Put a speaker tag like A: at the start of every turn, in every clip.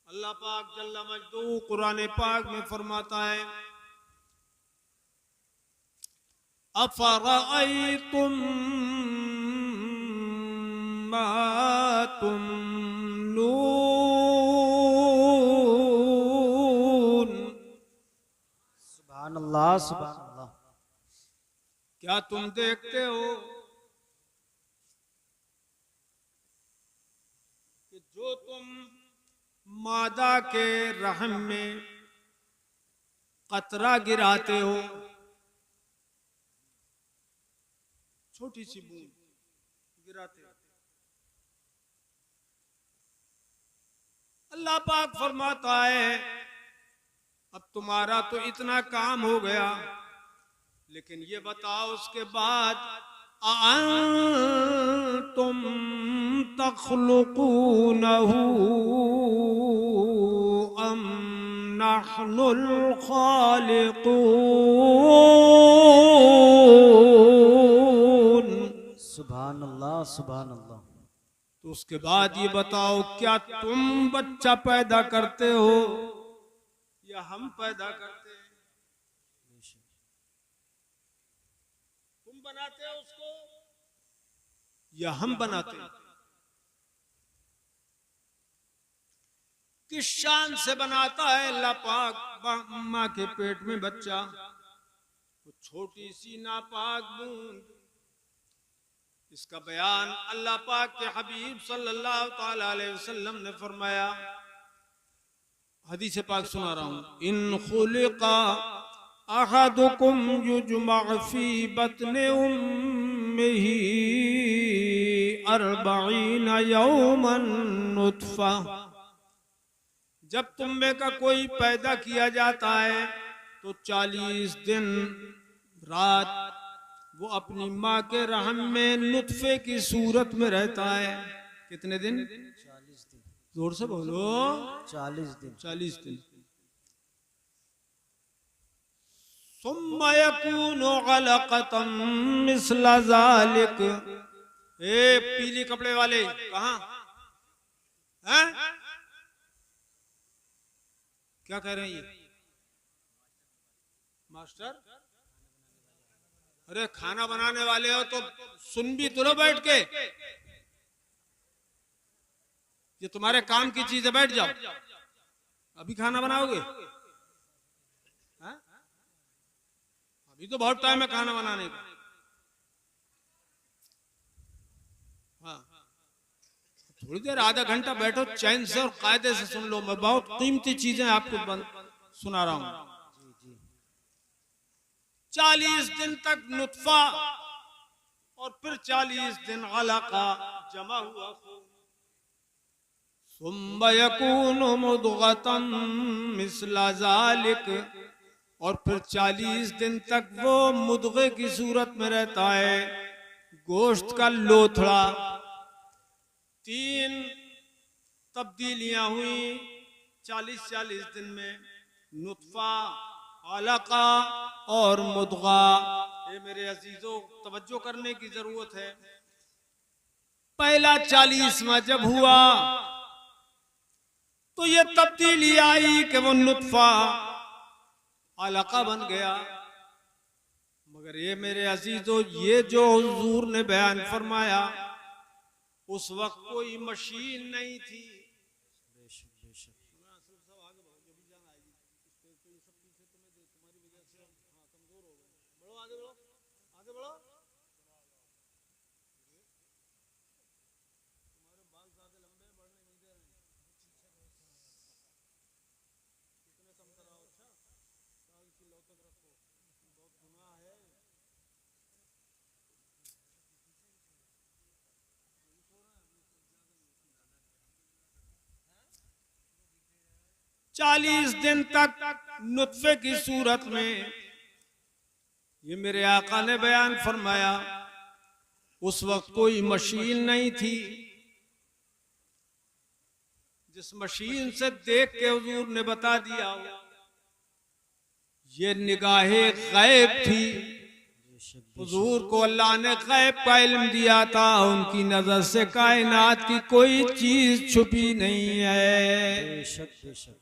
A: अल्लाह पाक जल्ला मजदू कुरान पाक में फरमाता है, अफराअयतुम मा तुमनून।
B: सुभान अल्लाह सुभान अल्लाह।
A: क्या तुम देखते हो कि जो तुम मादा के रहम में कतरा गिराते हो, छोटी सी बूंद गिराते हो, अल्लाह पाक फरमाता है अब तुम्हारा तो इतना काम हो गया, लेकिन ये बताओ उसके बाद अअंतुम तख्लुकूनहु अम नहनुल खालिकून।
B: सुभान अल्लाह सुभान अल्लाह।
A: तो उसके बाद ये बताओ क्या तुम बच्चा पैदा करते हो या हम पैदा करते हैं? तुम बनाते हो उसको या हम बनाते हैं? किस शान से बनाता है अल्लाह पाक माँ के पेट में बच्चा? वो छोटी सी नापाक बूंद, इसका बयान अल्लाह पाक के हबीब सल्लल्लाहु ताला अलैहि वसल्लम ने फरमाया। हदीस पाक सुना रहा हूं, इन खुलिका अहदुकुम युजमा फी बत्नि उम्मिही अर्बईन यौमन नुतफा। जब तुम में का कोई पैदा किया जाता है तो 40 दिन रात वो अपनी माँ के रहम में नुतफे की सूरत में रहता है। कितने दिन?
B: 40 दिन।
A: जोर से बोलो।
B: 40 दिन।
A: 40 दिन। सुम्मा यकूनु अलक़तम मिस्ला ज़ालिक। ए पीली कपड़े वाले कहाँ हैं? क्या कह रहे हैं ये मास्टर? अरे खाना बनाने वाले हो तो सुन भी तो लो बैठ के, ये तुम्हारे काम की चीज है, बैठ जाओ। अभी खाना बनाओगे? हा? अभी तो बहुत टाइम है खाना बनाने का। हाँ, थोड़ी देर आधा घंटा बैठो चैन से और कायदे से सुन लो। मैं बहुत कीमती चीजें आपको सुना रहा हूं। 40 दिन तक नुतफा और फिर 40 दिन अलका जमा हुआ खून, सुम्मा यकूनु मुदगतम मिस्ला ज़ालिक, और फिर 40 दिन तक वो मुदगे की सूरत में रहता है, गोश्त का लोथड़ा। 3 तब्दीलियां हुई 40 दिन में, नुतफा, अलका और मुदगा। ये मेरे अजीजों तवज्जो करने की जरूरत है। पहला 40वां जब हुआ तो ये तब्दीली आई कि वो नुतफा अलका बन गया। मगर ये मेरे अजीजों, ये जो हुजूर ने बयान फरमाया, उस वक्त कोई मशीन नहीं थी। आगे बढ़ो। तुम्हारे बाल ज्यादा लंबे बढ़ने नहीं दे रहे हैं। कितने कम कराओ? अच्छा, 4 किलो तक रखो, बहुत गुनाह है। 40 दिन तक नुतफे की सूरत में, ये मेरे आका ने बयान फरमाया, उस वक्त कोई मशीन नहीं थी जिस मशीन से देख के हुजूर ने बता दिया। ये निगाहे गैब थी। हुजूर को अल्लाह ने गैब का इल्म दिया था, उनकी नजर से कायनात की कोई चीज छुपी नहीं है।
B: बेशक बेशक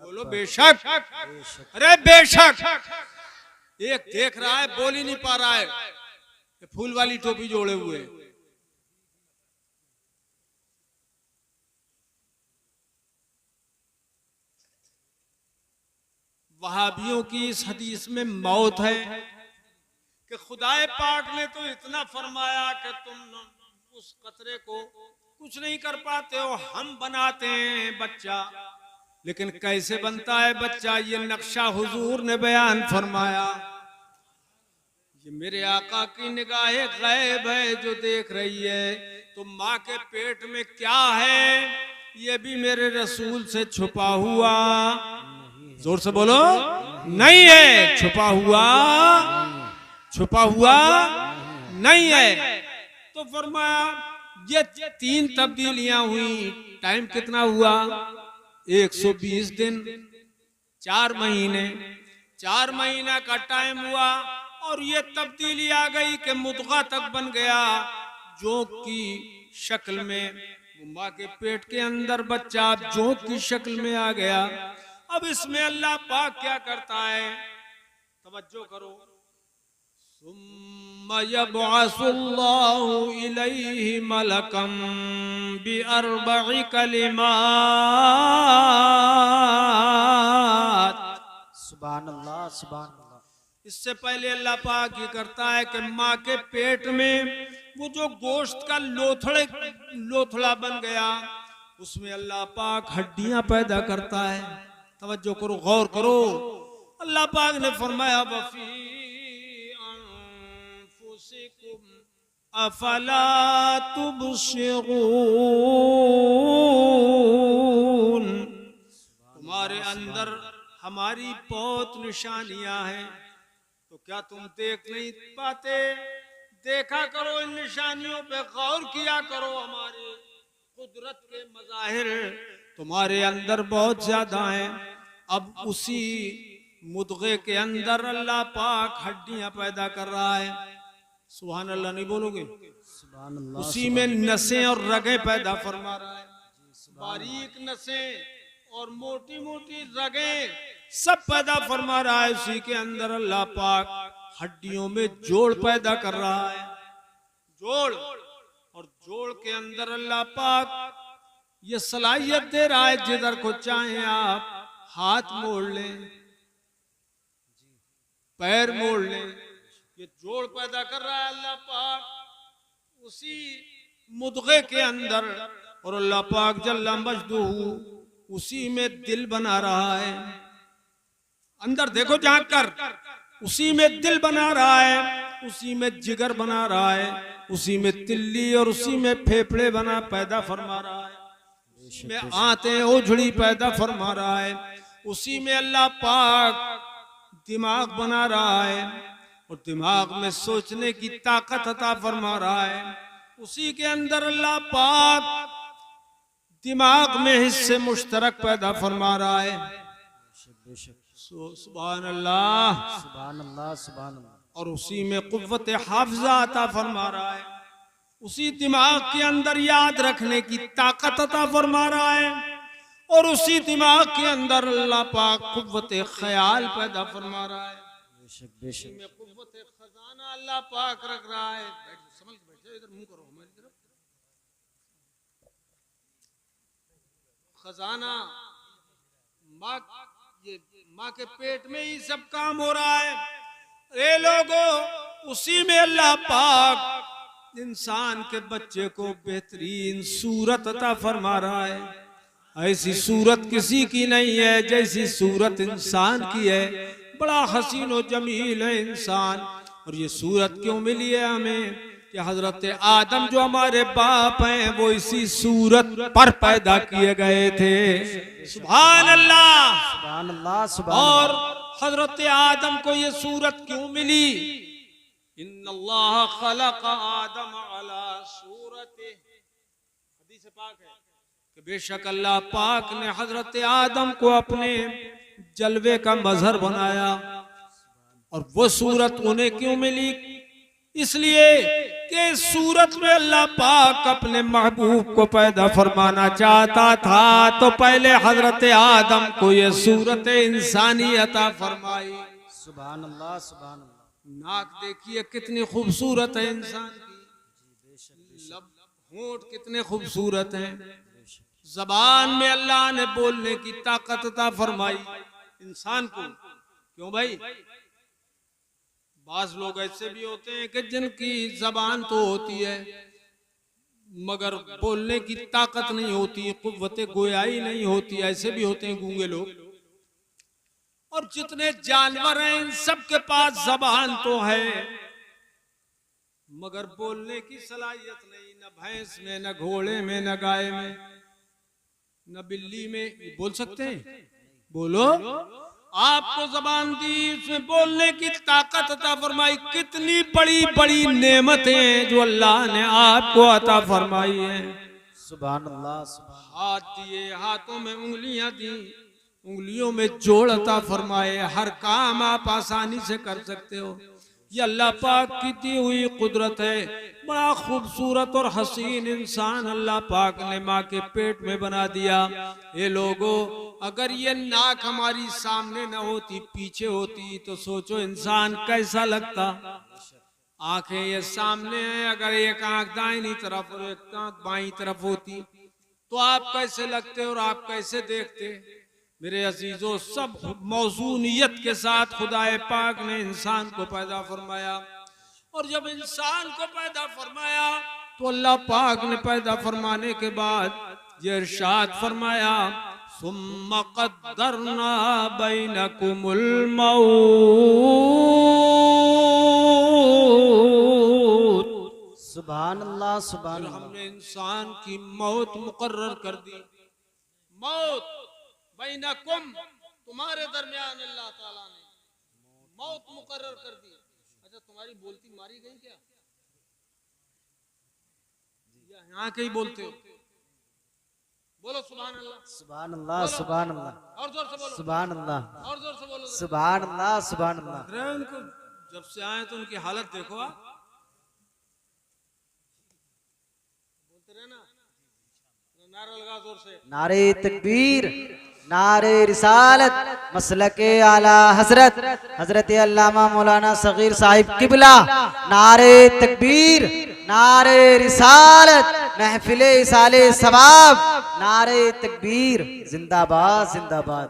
A: बोलो बेशक। अरे बेशक। एक देख रहा है, बोल ही नहीं पा रहा है, फूल वाली टोपी जोड़े हुए। वहाबियों की इस हदीस में मौत है कि खुदाए पाक ने तो इतना फरमाया कि तुम उस कतरे को कुछ नहीं कर पाते हो, हम बनाते हैं बच्चा। लेकिन कैसे बनता है बच्चा, ये नक्शा हुजूर ने बयान फरमाया। ये मेरे आका की निगाहे गैब है जो देख रही है। तो माँ के पेट में क्या है ये भी मेरे रसूल से छुपा हुआ, जोर से बोलो, नहीं है। छुपा हुआ नहीं है। तो फरमाया ये 3 तब्दीलियां हुई। टाइम कितना हुआ? 120 दिन, 4 महीने। 4 महीना का टाइम हुआ और ये तब्दीली आ गई कि मुद्गा तक बन गया, जोंक की शक्ल में। माँ के पेट के अंदर बच्चा जोंक की शक्ल में आ गया। अब इसमें अल्लाह पाक क्या करता है, तवज्जो करो। सुम्मा यबअसुल्लाहु इलैहि मलकम बिअरबइ कलिमात।
B: सुभान अल्लाह सुभान अल्लाह।
A: इससे पहले अल्लाह पाक ये करता है कि माँ के पेट में वो जो गोश्त का लोथड़ा बन गया, उसमें अल्लाह पाक हड्डियां पैदा करता है। तवज्जो करो, गौर करो। अल्लाह पाक ने फरमाया वफी अनफुसिकुम अफला तुबसिरून। तुम्हारे अंदर हमारी बहुत निशानियां हैं, तो क्या तुम देख नहीं पाते? देखा करो, इन निशानियों पे गौर किया करो। हमारे कुदरत के मज़ाहिर तुम्हारे अंदर बहुत ज्यादा हैं। अब उसी मुद्गे के अंदर अल्लाह पाक हड्डियां पैदा कर रहा है। सुभान अल्लाह नहीं बोलोगे?
B: सुभान अल्लाह।
A: उसी में नसें और रगें पैदा फरमा रहा है। बारीक नसें और मोटी मोटी रगें सब पैदा फरमा रहा है। उसी के अंदर अल्लाह पाक हड्डियों में जोड़ पैदा कर रहा है। जोड़, और जोड़ के अंदर अल्लाह पाक ये सलाहियत दे रहा है, जिधर को चाहे आप हाथ मोड़ लें, पैर मोड़ लें, ये जोड़ पैदा कर रहा है अल्लाह पाक उसी मुद्गे के अंदर। और अल्लाह पाक जल्ला मजदूहू उसी में दिल बना रहा है। अंदर देखो झांक कर, उसी में दिल बना रहा है, उसी में जिगर बना रहा है, उसी में तिल्ली और उसी में फेफड़े बना पैदा फरमा रहा है, उसी में आंतें ओझड़ी पैदा फरमा रहा है, उसी में अल्लाह पाक दिमाग बना रहा है और दिमाग में सोचने की ताकत अता फरमा रहा है। उसी के अंदर अल्लाह पाक दिमाग में हिस्से मुश्तरक पैदा फरमा रहा है। सुभान अल्लाह
B: सुभान अल्लाह सुभान अल्लाह।
A: और उसी में कुव्वत हाफिजा अता फरमा रहा है। उसी दिमाग के अंदर याद रखने की ताकत अता फरमा रहा है और उसी दिमाग के अंदर अल्लाह पाक कुव्वत ख्याल पैदा फरमा रहा है।
B: बेशक बेशक।
A: में कुव्वत खजाना अल्लाह पाक रख रहा है। समझ के बैठे, इधर मुंह करो हमारी तरफ। खजाना माँ के पेट में ही सब काम हो रहा है। ए लोगों, उसी में अल्लाह पाक इंसान के बच्चे को बेहतरीन सूरत अता फरमा रहा है। ऐसी सूरत किसी की नहीं है जैसी सूरत इंसान की है। बड़ा हसीन और जमील है इंसान। और ये सूरत क्यों मिली है हमें कि हजरत आदम जो हमारे बाप हैं वो इसी सूरत पर पैदा किए गए थे। सुभान अल्लाह
B: सुभान अल्लाह सुभान
A: और
B: अल्लाह।
A: हजरत आदम को ये सूरत क्यों मिली? इन्नल्लाह खलक़ आदम अला सूरतिही। हदीस पाक है कि बेशक अल्लाह पाक ने हजरत आदम को अपने जलवे का मजहर बनाया। और वो सूरत उन्हें क्यों मिली इसलिए कि सूरत में अल्लाह पाक अपने महबूब को पैदा फरमाना चाहता था तो पहले हजरत आदम को ये सूरत इंसानी अता फरमाई।
B: सुभान अल्लाह सुभान अल्लाह।
A: नाक देखिए कितनी खूबसूरत है इंसान की,
B: बेशक बेशक
A: लब होंठ कितने खूबसूरत हैं,
B: बेशक।
A: जबान में अल्लाह ने बोलने की ताकत अता फरमाई इंसान को। क्यों भाई, बाज लोग ऐसे भी होते हैं कि जिनकी जबान तो होती है मगर बोलने की ताकत नहीं होती, कुव्वते गोयाई नहीं होती, ऐसे भी होते हैं गूंगे लोग। और जितने जानवर हैं इन सब के पास जबान तो है मगर बोलने की सलाहियत नहीं, न भैंस में, न घोड़े में, न गाय में, न बिल्ली में। बोल सकते हैं? बोलो। आपको जबान दी, इसमें बोलने की ताकत अता फरमाई। कितनी बड़ी बड़ी नेमतें जो अल्लाह ने आपको अता फरमाई है।
B: सुभान अल्लाह सुभान।
A: हाथ दिए, हाथों में उंगलियां दी, उंगलियों में जोड़ अता फरमाए, हर काम आप आसानी से कर सकते हो। ये अल्लाह पाक की दी हुई कुदरत है। बड़ा खूबसूरत और हसीन इंसान अल्लाह पाक ने माँ के पेट में बना दिया। ये लोगों, अगर ये नाक हमारी सामने न होती, पीछे होती, तो सोचो इंसान कैसा लगता। आंखें ये सामने हैं, अगर एक आंख दाहिनी तरफ और एक आंख बाईं तरफ होती तो आप कैसे लगते और आप कैसे देखते। मेरे अजीजों, सब मौजूनियत के साथ खुदाए पाक ने इंसान को पैदा फरमाया। और जब इंसान को पैदा फरमाया तो अल्लाह पाक ने पैदा फरमाने के बाद ये इरशाद फरमाया, सुम्मा क़द्दरना बैनकुमुल मौत।
B: सुभान अल्लाह सुभान
A: फिर
B: अल्लाह।
A: हमने इंसान की मौत मुकर्रर कर दी। मौत बैनकुम, तुम्हारे दरमियान अल्लाह ताला ने मौत मुकर्रर कर दी। अच्छा, तुम्हारी बोलती मारी गई क्या? या यहाँ के ही बोलते हो? बोलो सुभान अल्लाह।
B: सुभान अल्लाह सुभान अल्लाह।
A: और जोर से बोलो।
B: सुभान अल्लाह
A: और जोर से बोलो।
B: सुभान अल्लाह सुभान अल्लाह।
A: अरे उनको जब से आए तो उनकी हालत देखो आप। बोलते रहे ना, नारा लगा जोर से।
B: नारे तकबीर, नारे रिसालत, मसलके आला हजरत हजरत अल्लामा मौलाना सगीर साहिब किबला। नारे तकबीर, नारे रिसालत, महफिले इसाले सवाब, नारे तकबीर, जिंदाबाद जिंदाबाद।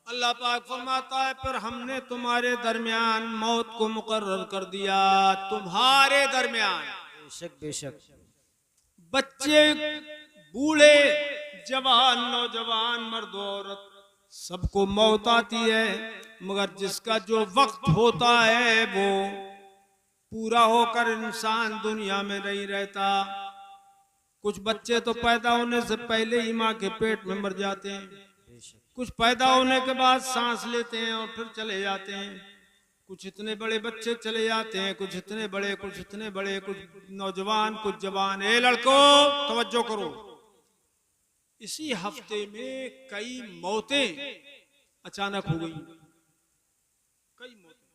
A: अल्लाह पाक फरमाता है, फिर हमने तुम्हारे दरमियान मौत को मुकर्रर कर दिया। तुम्हारे दरमियान
B: बेशक बेशक।
A: बच्चे, बूढ़े, जवान, नौजवान, मर्द, औरत, सबको मौत आती है मगर जिसका जो वक्त होता है वो पूरा होकर इंसान दुनिया में नहीं रहता। कुछ बच्चे तो पैदा होने से पहले ही माँ के पेट में मर जाते हैं, कुछ पैदा होने के बाद सांस लेते हैं और फिर चले जाते हैं। कुछ इतने बड़े बच्चे चले जाते हैं, कुछ इतने बड़े, कुछ इतने बड़े, कुछ नौजवान, कुछ जवान। ए लड़कों, तवज्जो करो। इसी हफ्ते में कई मौतें अचानक हो गई, कई मौतें।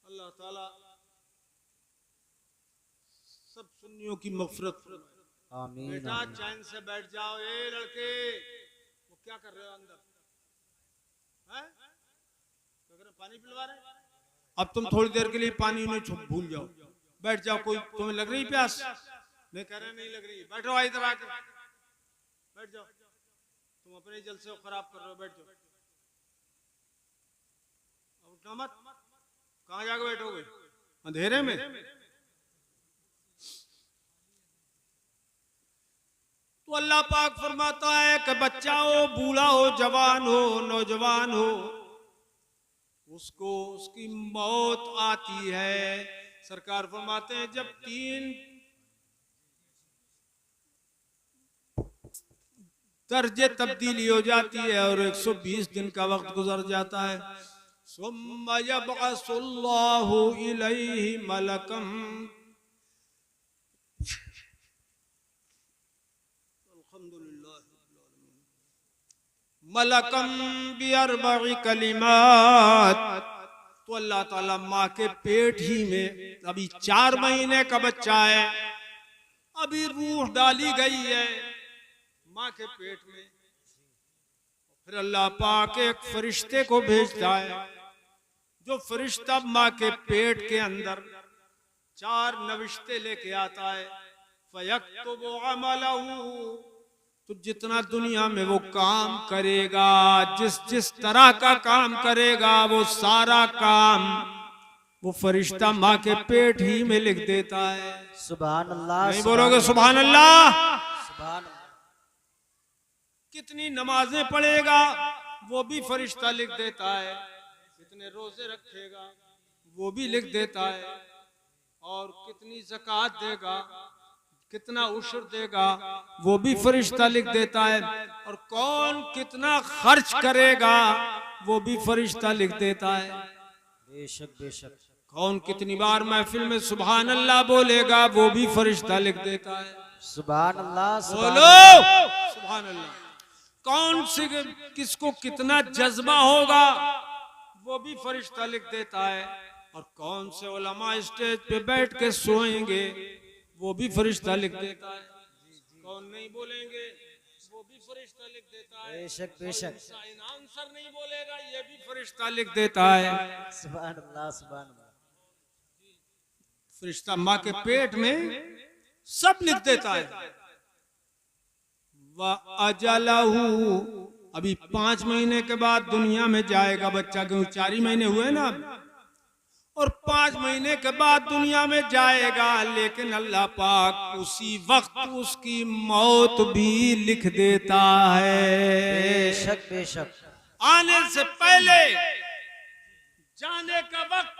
A: अल्लाह ताला सब सुन्नियों की मग़फ़िरत फरमाए।
B: आमीन
A: बेटा
B: आमीन।
A: चैन से बैठ जाओ। ए लड़के, वो क्या कर रहे हो अंदर? हैं? पानी पिलवा रहे? अब तुम थोड़ी देर के लिए पानी नहीं भूल जाओ, बैठ जाओ। कोई तुम्हें लग रही प्यास? नहीं कह रहे नहीं लग रही, बैठो इधर आकर बैठ जाओ। तुम अपने जलसे को खराब कर रहे हो, बैठ जाओ। उठना मत। कहाँ जाकर बैठोगे? अंधेरे में? तो अल्लाह पाक फरमाता है कि बच्चा हो, बूढ़ा हो, जवान हो, नौजवान हो, उसको उसकी मौत आती है। सरकार फरमाते हैं जब 3 दर्जे तब्दीली हो जाती है और 120 दिन का वक्त गुजर जाता है, सुम्मा यबअसुल्लाहु इलैहि मलकम, मलकम बिअरबइ कलिमात, तो अल्लाह ताला माँ के पेट ही में, अभी 4 महीने का बच्चा है, अभी रूह डाली गई है माँ के पेट में, फिर अल्लाह पाक एक फरिश्ते को भेजता है, जो फरिश्ता माँ के पेट के अंदर 4 नविश्ते लेके आता है। फयक्तुबु अमलहू, तो जितना दुनिया में वो काम करेगा, जिस जिस तरह का काम करेगा, वो सारा काम वो फरिश्ता माँ के पेट ही में लिख देता है।
B: सुभान अल्लाह।
A: नहीं बोलोगे सुभान अल्लाह?
B: सुभान अल्लाह।
A: कितनी नमाजें पढ़ेगा वो भी फरिश्ता लिख देता है, कितने रोजे रखेगा वो भी लिख देता है, और कितनी ज़कात देगा, कितना उशर देगा वो भी फरिश्ता लिख देता है, और कौन कितना खर्च करेगा वो भी फरिश्ता लिख देता है।
B: बेशक बेशक।
A: कौन कितनी बार महफिल में सुभान अल्लाह बोलेगा वो भी फरिश्ता लिख देता है।
B: सुभान अल्लाह।
A: बोलो सुभान अल्लाह। कौन से किसको कितना जज्बा होगा वो भी फरिश्ता लिख देता है, और कौन से उलमा स्टेज पे बैठ के सोएंगे वो भी फरिश्ता लिख देता है। कौन नहीं बोलेंगे वो भी फरिश्ता लिख देता है।
B: बेशक बेशक।
A: आंसर नहीं बोलेगा ये भी फरिश्ता लिख देता है।
B: सुभान अल्लाह। सुभान अल्लाह।
A: फरिश्ता माँ के पेट में सब लिख देता है। व अजलहू, अभी 5 महीने के बाद दुनिया में जाएगा बच्चा, क्योंकि 4 ही महीने हुए ना, और 5 महीने के बाद दुनिया में जाएगा, लेकिन अल्लाह पाक उसी वक्त उसकी मौत भी लिख देता है।
B: बेशक बेशक।
A: आने से पहले जाने का वक्त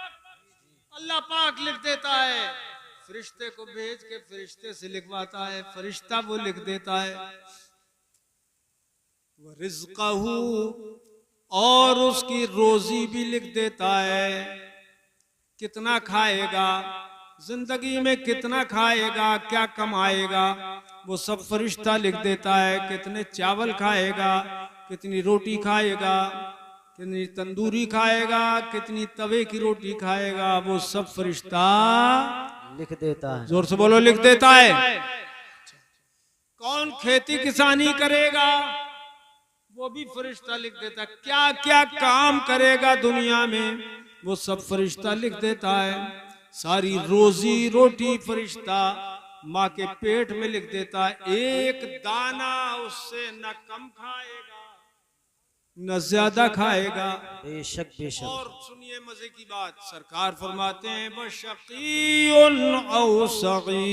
A: अल्लाह पाक लिख देता है, फरिश्ते को भेज के फरिश्ते से लिखवाता है, फरिश्ता वो लिख देता है। वो रिज़्क़हू, और उसकी रोजी भी लिख देता है, कितना खाएगा, जिंदगी में कितना खाएगा, क्या कमाएगा, वो सब फरिश्ता लिख देता है। कितने चावल खाएगा, कितनी रोटी खाएगा, कितनी तंदूरी खाएगा, कितनी तवे की रोटी खाएगा, वो सब फरिश्ता
B: लिख देता है।
A: जोर से बोलो लिख देता है। कौन खेती किसानी करेगा वो भी फरिश्ता लिख देता है। क्या क्या काम करेगा दुनिया में वो सब फरिश्ता लिख देता है। सारी रोजी रोटी फरिश्ता माँ के पेट में लिख देता है। एक दाना उससे न कम खाएगा न ज्यादा खाएगा।
B: बेशक बेशक।
A: और सुनिए मजे की बात, सरकार फरमाते हैं बशक़ीउन औ सग़ीर।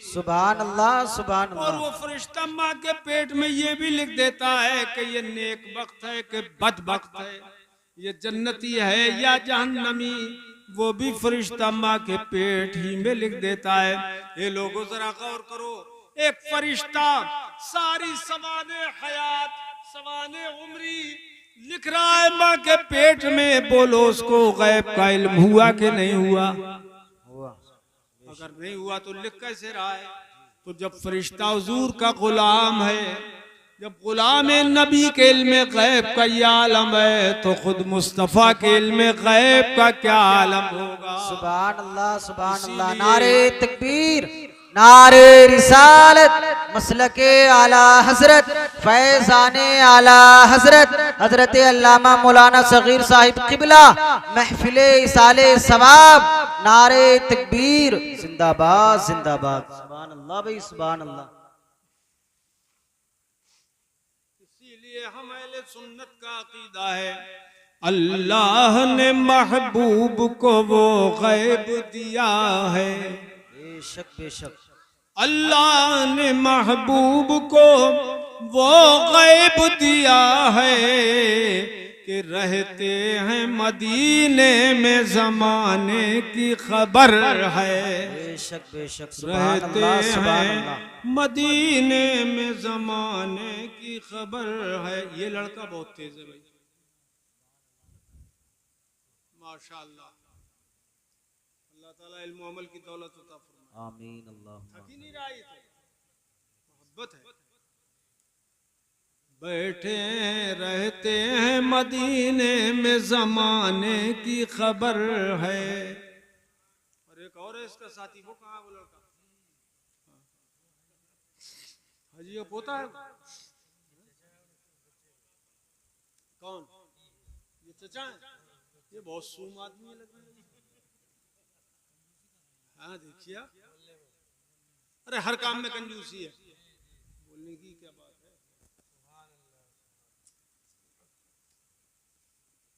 B: सुभान अल्लाह। सुभान
A: और
B: अल्लाह।
A: वो फरिश्ता माँ के पेट में ये भी लिख देता है कि ये नेक वक्त है कि बदबख्त है, ये जन्नती है या जहन्नमी, वो भी फरिश्ता माँ के पेट ही में लिख देता है। ये लोगों जरा गौर करो, एक फरिश्ता सारी सवाने हयात सवाने उम्री लिख रहा है माँ के पेट में। बोलो उसको गैब का इल्म हुआ कि नहीं हुआ? अगर नहीं हुआ तो लिख कैसे रहा है? तो जब फरिश्ता हुजूर का गुलाम है, जब गुलाम नबी के इल्म गैब का ये आलम है, तो खुद मुस्तफा के इल्म गैब का क्या आलम होगा?
B: सुभान अल्लाह। सुभान अल्लाह। नारे तकबीर, नारे रिसालत, मसलके आला हजरत, फैज़ाने आला हजरत, हजरत अल्लामा मौलाना सगीर साहिब किबला, महफिले इसाले सवाब, नारे तकबीर, जिंदाबाद जिंदाबाद। सुभान अल्लाह भाई, सुभान अल्लाह।
A: इसीलिए हम अहले सुन्नत का अकीदा है, अल्लाह ने महबूब को वो गैब दिया है।
B: बेशक बेशक।
A: अल्लाह ने महबूब को वो गैब दिया है कि रहते हैं मदीने में ज़माने की खबर है।
B: बेशक बेशक। सुभान
A: रहते
B: अल्लाह। सुभान
A: हैं
B: अल्लाह।
A: मदीने में ज़माने की खबर है। ये लड़का बहुत तेज है भाई, माशाअल्लाह। अल्लाह ताला इल्म अमल की दौलत अता फरमाए।
B: आमीन। अल्लाह।
A: थक ही नहीं रहा, ये तो मोहब्बत है। बैठे रहते हैं मदीने में, जमाने की खबर है। और एक और है इसका साथी, वो कहाँ है वो लड़का? हाजी का पोता है। कौन? ये चचा है। ये बहुत सूम आदमी लग रहा है। हाँ देखिए, अरे हर काम में कंजूसी है, बोलने की क्या बात है।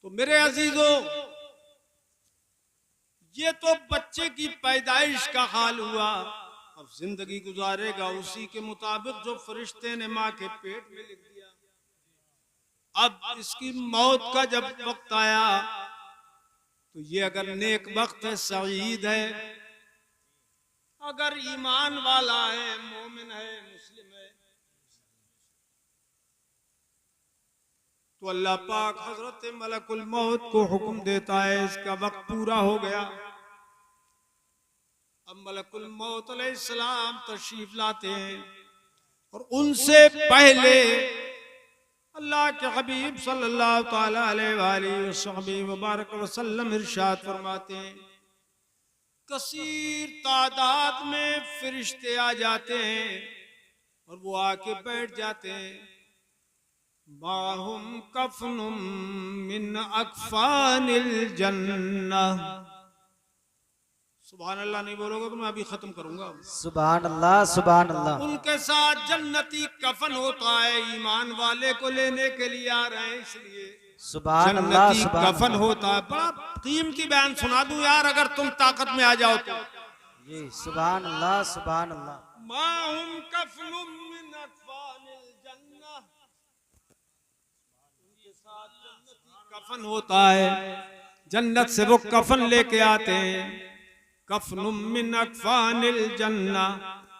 A: तो मेरे अजीजों, ये तो बच्चे की पैदाइश का हाल हुआ। अब जिंदगी गुजारेगा उसी के मुताबिक जो फरिश्ते ने माँ के पेट में लिख दिया। अब इसकी मौत का जब वक्त आया तो ये अगर नेक वक्त है, सईद है, अगर ईमान वाला है, मोमिन है, मुस्लिम है, तो अल्लाह पाक हजरत मलकुल मौत को हुक्म देता है, इसका वक्त पूरा हो गया। अब मलकुल मौत अलैहिस्सलाम तशरीफ लाते हैं और उनसे पहले अल्लाह के हबीब सल्लल्लाहु ताला अलैहि वसल्लम इरशाद फरमाते हैं, कसीर तादाद में फरिश्ते आ जाते हैं और वो आके बैठ जाते हैं। माहुम कफनुम मिन अकफानिल जन्नह। सुभान अल्लाह नहीं बोलोगे तो मैं अभी खत्म करूंगा।
B: सुभान अल्लाह, सुभान अल्लाह।
A: उनके साथ जन्नती कफन होता है, ईमान वाले को लेने के लिए आ रहे हैं इसलिए
B: सुभान अल्लाह,
A: जन्नती
B: सुभान
A: कफन होता है। बड़ा कीमती बयान सुना दूं यार, अगर तुम ताकत में आ जाओ तो।
B: जी सुभान अल्लाह, सुभान अल्लाह।
A: माहुम कफनुम मिन अकफानिल जन्नह। उनके साथ जन्नती कफन होता है, जन्नत से वो कफन लेके आते हैं। कफनुम मिन अकफानिल जन्नह।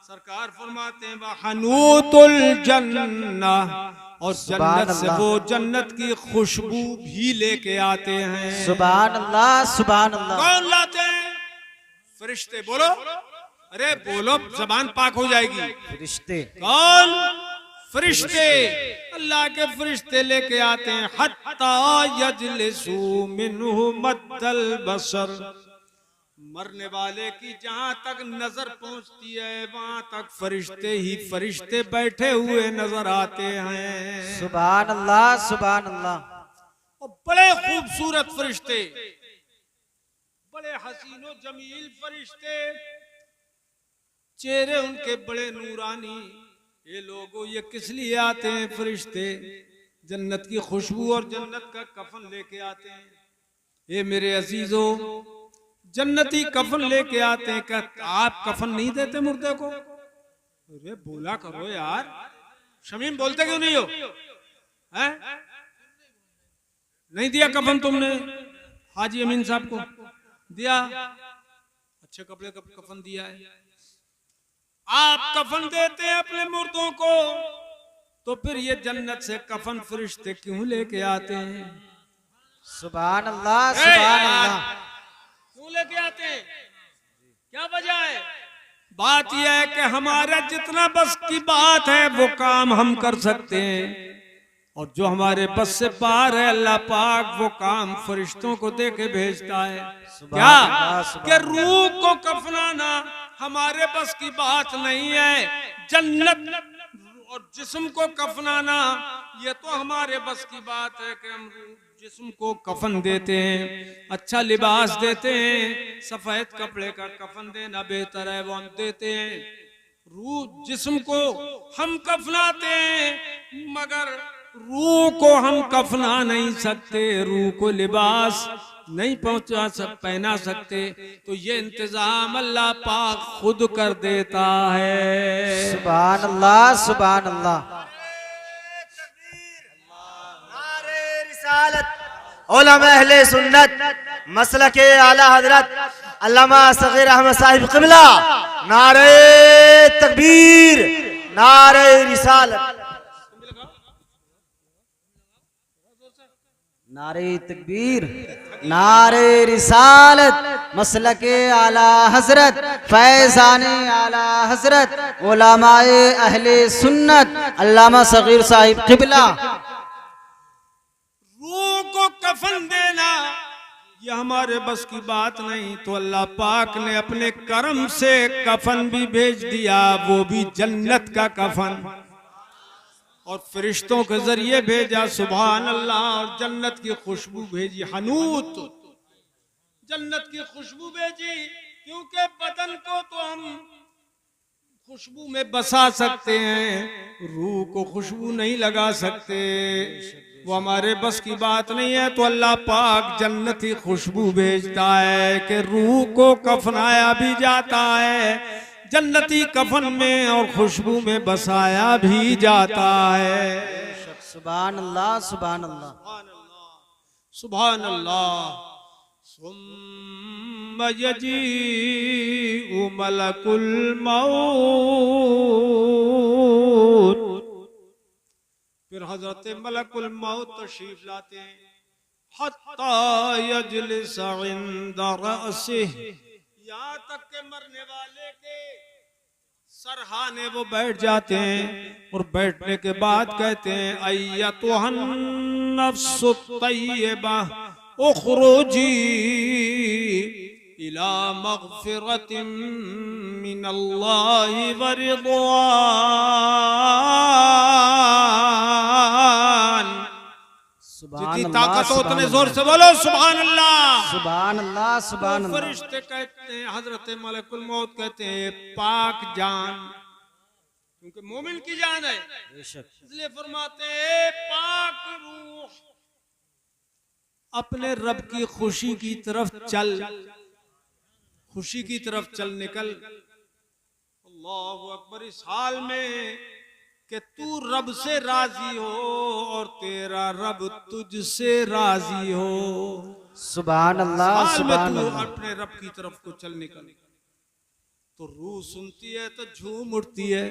A: सरकार फरमाते हैं वहनूतुल जन्नह, और जन्नत से वो जन्नत की खुशबू भी लेके आते हैं।
B: सुभान अल्लाह, सुभान अल्लाह।
A: कौन लाते हैं? फरिश्ते। बोलो, अरे बोलो, जबान पाक हो जाएगी।
B: फरिश्ते।
A: कौन? फरिश्ते। अल्लाह के फरिश्ते लेके आते हैं। हत्ता यजलिसू मिन्हु मद्दल बसर। मरने वाले की जहां तक नजर पहुंचती है वहां तक फरिश्ते ही फरिश्ते बैठे हुए नजर आते हैं।
B: सुभान अल्लाह, सुभान अल्लाह।
A: और बड़े खूबसूरत फरिश्ते, बड़े हसीनो जमील फरिश्ते, चेहरे उनके बड़े नूरानी। ये लोगों, ये किस लिए आते हैं फरिश्ते? जन्नत की खुशबू और जन्नत का कफन लेके आते हैं। ये मेरे अजीजों, जन्नती कफन लेके आते हैं। क्या आप कफन नहीं देते मुर्दे को? अरे बोला करो यार, शमीम बोलते क्यों नहीं हो? हैं? नहीं दिया कफन तुमने हाजी अमीन साहब को? दिया, अच्छे कपड़े का कफन दिया है। आप कफन देते हैं अपने मुर्दों को, तो फिर ये जन्नत से कफन फरिश्ते क्यों लेके आते हैं?
B: सुभान अल्लाह, सुभान अल्लाह।
A: क्यों लेके आते हैं? क्या वजह है? बात यह है कि हमारा जितना बस की बात है वो काम हम कर सकते हैं, और जो हमारे बस से पार है अल्लाह पाक वो काम फरिश्तों को दे के भेजता है। क्या कि रूह को कफनाना हमारे बस की बात नहीं है। जन्नत और जिस्म को कफनाना ये तो हमारे बस की बात है कि हम जिस्म को कफन देते हैं, अच्छा लिबास देते हैं। सफेद कपड़े का कफन देना बेहतर है, वो हम देते हैं। रूह जिस्म को हम कफनाते हैं, मगर रूह को हम कफना नहीं सकते, रूह को लिबास नहीं पहना सकते। तो ये इंतजाम अल्लाह पाक खुद कर देता है।
B: सुभान अल्लाह, सुभान अल्लाह।
C: उलमा अहले सुन्नत मसलके आला हजरत अल्लामा सगीर अहमद साहिब क़िबला, नारे तकबीर, नारे रिसालत।
B: नारे तकबीर, नारे रिसालत, मसलके आला हजरत, फैज़ाने आला हजरत, उलमाए अहले सुन्नत, अल्लामा सगीर साहिब क़िबला।
A: रूह को कफन देना ये हमारे बस की बात नहीं, तो अल्लाह पाक ने अपने करम से कफन भी भेज दिया, वो भी जन्नत का कफन, और फरिश्तों के जरिए भेजा, सुभान अल्लाह। और जन्नत की खुशबू भेजी, हनूत, जन्नत की खुशबू भेजी, क्योंकि बदन को तो हम खुशबू में बसा सकते हैं, रूह को खुशबू नहीं लगा सकते, वो हमारे बस की बात नहीं है। तो अल्लाह पाक जन्नती खुशबू भेजता है कि रूह को कफनाया भी जाता है जन्नती कफन में, और खुशबू में बसाया भी जाता है।
B: सुभान अल्लाह, सुभान अल्लाह,
A: सुभान अल्लाह। सुम्मा यजीउ मलकुल मौत, फिर हजरत मलकुल मौत तशरीफ लाते हैं, हत्ता यजलिस इंदा रअसिह, यहाँ तक के मरने वाले के सरहाने वो बैठ जाते हैं, और बैठने के बाद कहते हैं, अय्यतुहन नफ्सु तय्यबा उखरुजी इला मगफिरतिन मिनल्लाहि व रिदवान। जितनी ताकत हो उतने जोर से बोलो सुभान अल्लाह,
B: सुभान अल्लाह, सुभान अल्लाह।
A: फरिश्ते कहते हैं, हजरत मलकुल मौत कहते हैं, पाक जान, क्योंकि मोमिन की जान है, इसलिए फरमाते हैं, पाक रूह अपने रब की खुशी की तरफ चल, खुशी की तरफ चल निकल। अल्लाहु अकबर। इस हाल में कि तू रब से राजी हो और तेरा रब तुझसे राजी हो,
B: सुभान अल्लाह, सुभान अल्लाह।
A: अपने रब की तरफ को चल निकल, तो रूह सुनती है तो झूम उठती है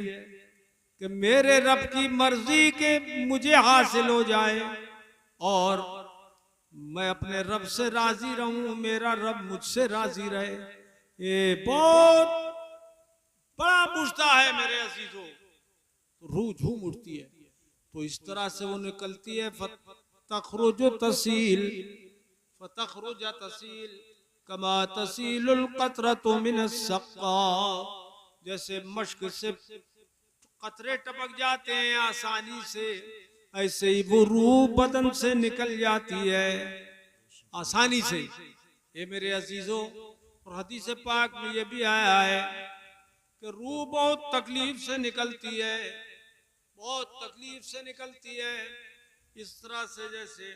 A: कि मेरे रब की मर्जी के मुझे हासिल हो जाए, और मैं अपने रब से राजी रहूं, मेरा रब मुझसे राजी रहे। ये बहुत बड़ा मुश्ता है मेरे अजीजों। रूह झूम उठती है, तो इस तरह से वो निकलती है, फतखरुजु तसील, फतखरुज तसील कमा तसीलुल कतरतु मिनस सक्का, जैसे मश्क से कतरे टपक जाते हैं आसानी से, ऐसे ही वो रूह बदन से निकल जाती है आसानी से। ये मेरे अजीजों, और हदीस पाक में ये भी आया है कि रूह बहुत तकलीफ से निकलती है, बहुत तकलीफ से निकलती है। इस तरह से जैसे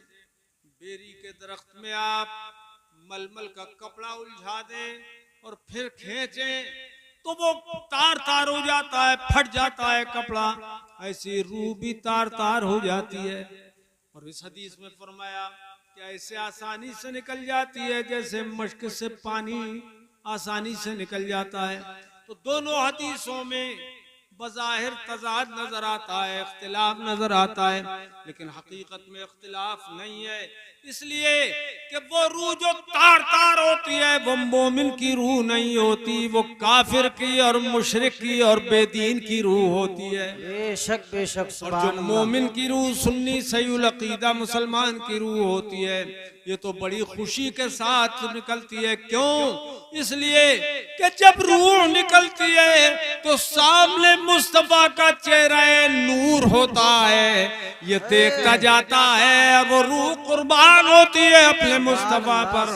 A: बेरी के दरख्त में आप मलमल का कपड़ा उलझा दें और फिर खींचें तो वो तार तार हो जाता है, फट जाता है कपड़ा, ऐसी रूह भी तार तार हो जाती है। और इस हदीस में फरमाया कि ऐसे आसानी से निकल जाती है जैसे मश्क से पानी आसानी से निकल जाता है। तो दोनों हदीसों में बज़ाहिर तज़ाद नजर आता है, इख्तिलाफ नजर आता है, लेकिन हकीकत में इख्तिलाफ नहीं है, इसलिए कि वो रूह जो तार तार होती है वो मोमिन की रूह नहीं होती, वो काफिर की और मुशरिक की और बेदीन की रूह होती है।
B: बेशक बेशक।
A: और जो मोमिन की रूह सुन्नी सहीउल अकीदा मुसलमान की रूह होती है, ये तो बड़ी खुशी के साथ निकलती है। क्यों? इसलिए कि जब रूह निकलती है तो सामने मुस्तफा का चेहरा नूर होता है, ये देखता जाता है, और वो रूह कुर्बान होती है अपने मुस्तफा पर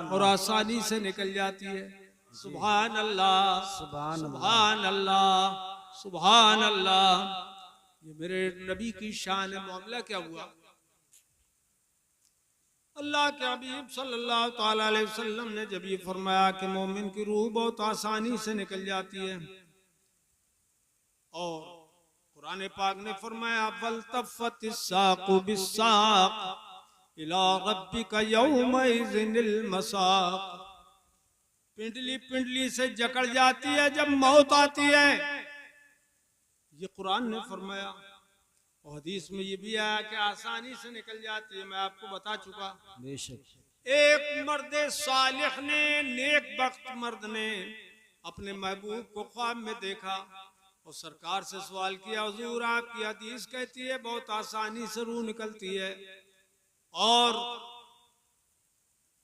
A: और आसानी से निकल जाती है। सुभान अल्लाह, सुभान अल्लाह, सुभान अल्लाह। ये मेरे नबी की शान है। मामला क्या हुआ? अल्लाह के हबीब सल्लल्लाहु ताला अलैहि वसल्लम ने जब ये फरमाया कि मोमिन की रूह बहुत आसानी से निकल जाती है, और कुरान पाक ने फरमाया वल्तफ़तिस साक़ु बिस्साक़ इला रब्बिका यौमइज़िनिल मसाक़, पिंडली पिंडली से जकड़ जाती है जब मौत आती है। ये कुरान ने फरमाया। और हदीस में ये भी आया कि आसानी से निकल जाती है, मैं आपको बता चुका।
B: बेशक
A: एक मर्द सालिह ने, नेक बख्त मर्द ने अपने महबूब को ख्वाब में देखा और सरकार से सवाल किया, हुजूर आपकी हदीस कहती है बहुत आसानी से रूह निकलती है, और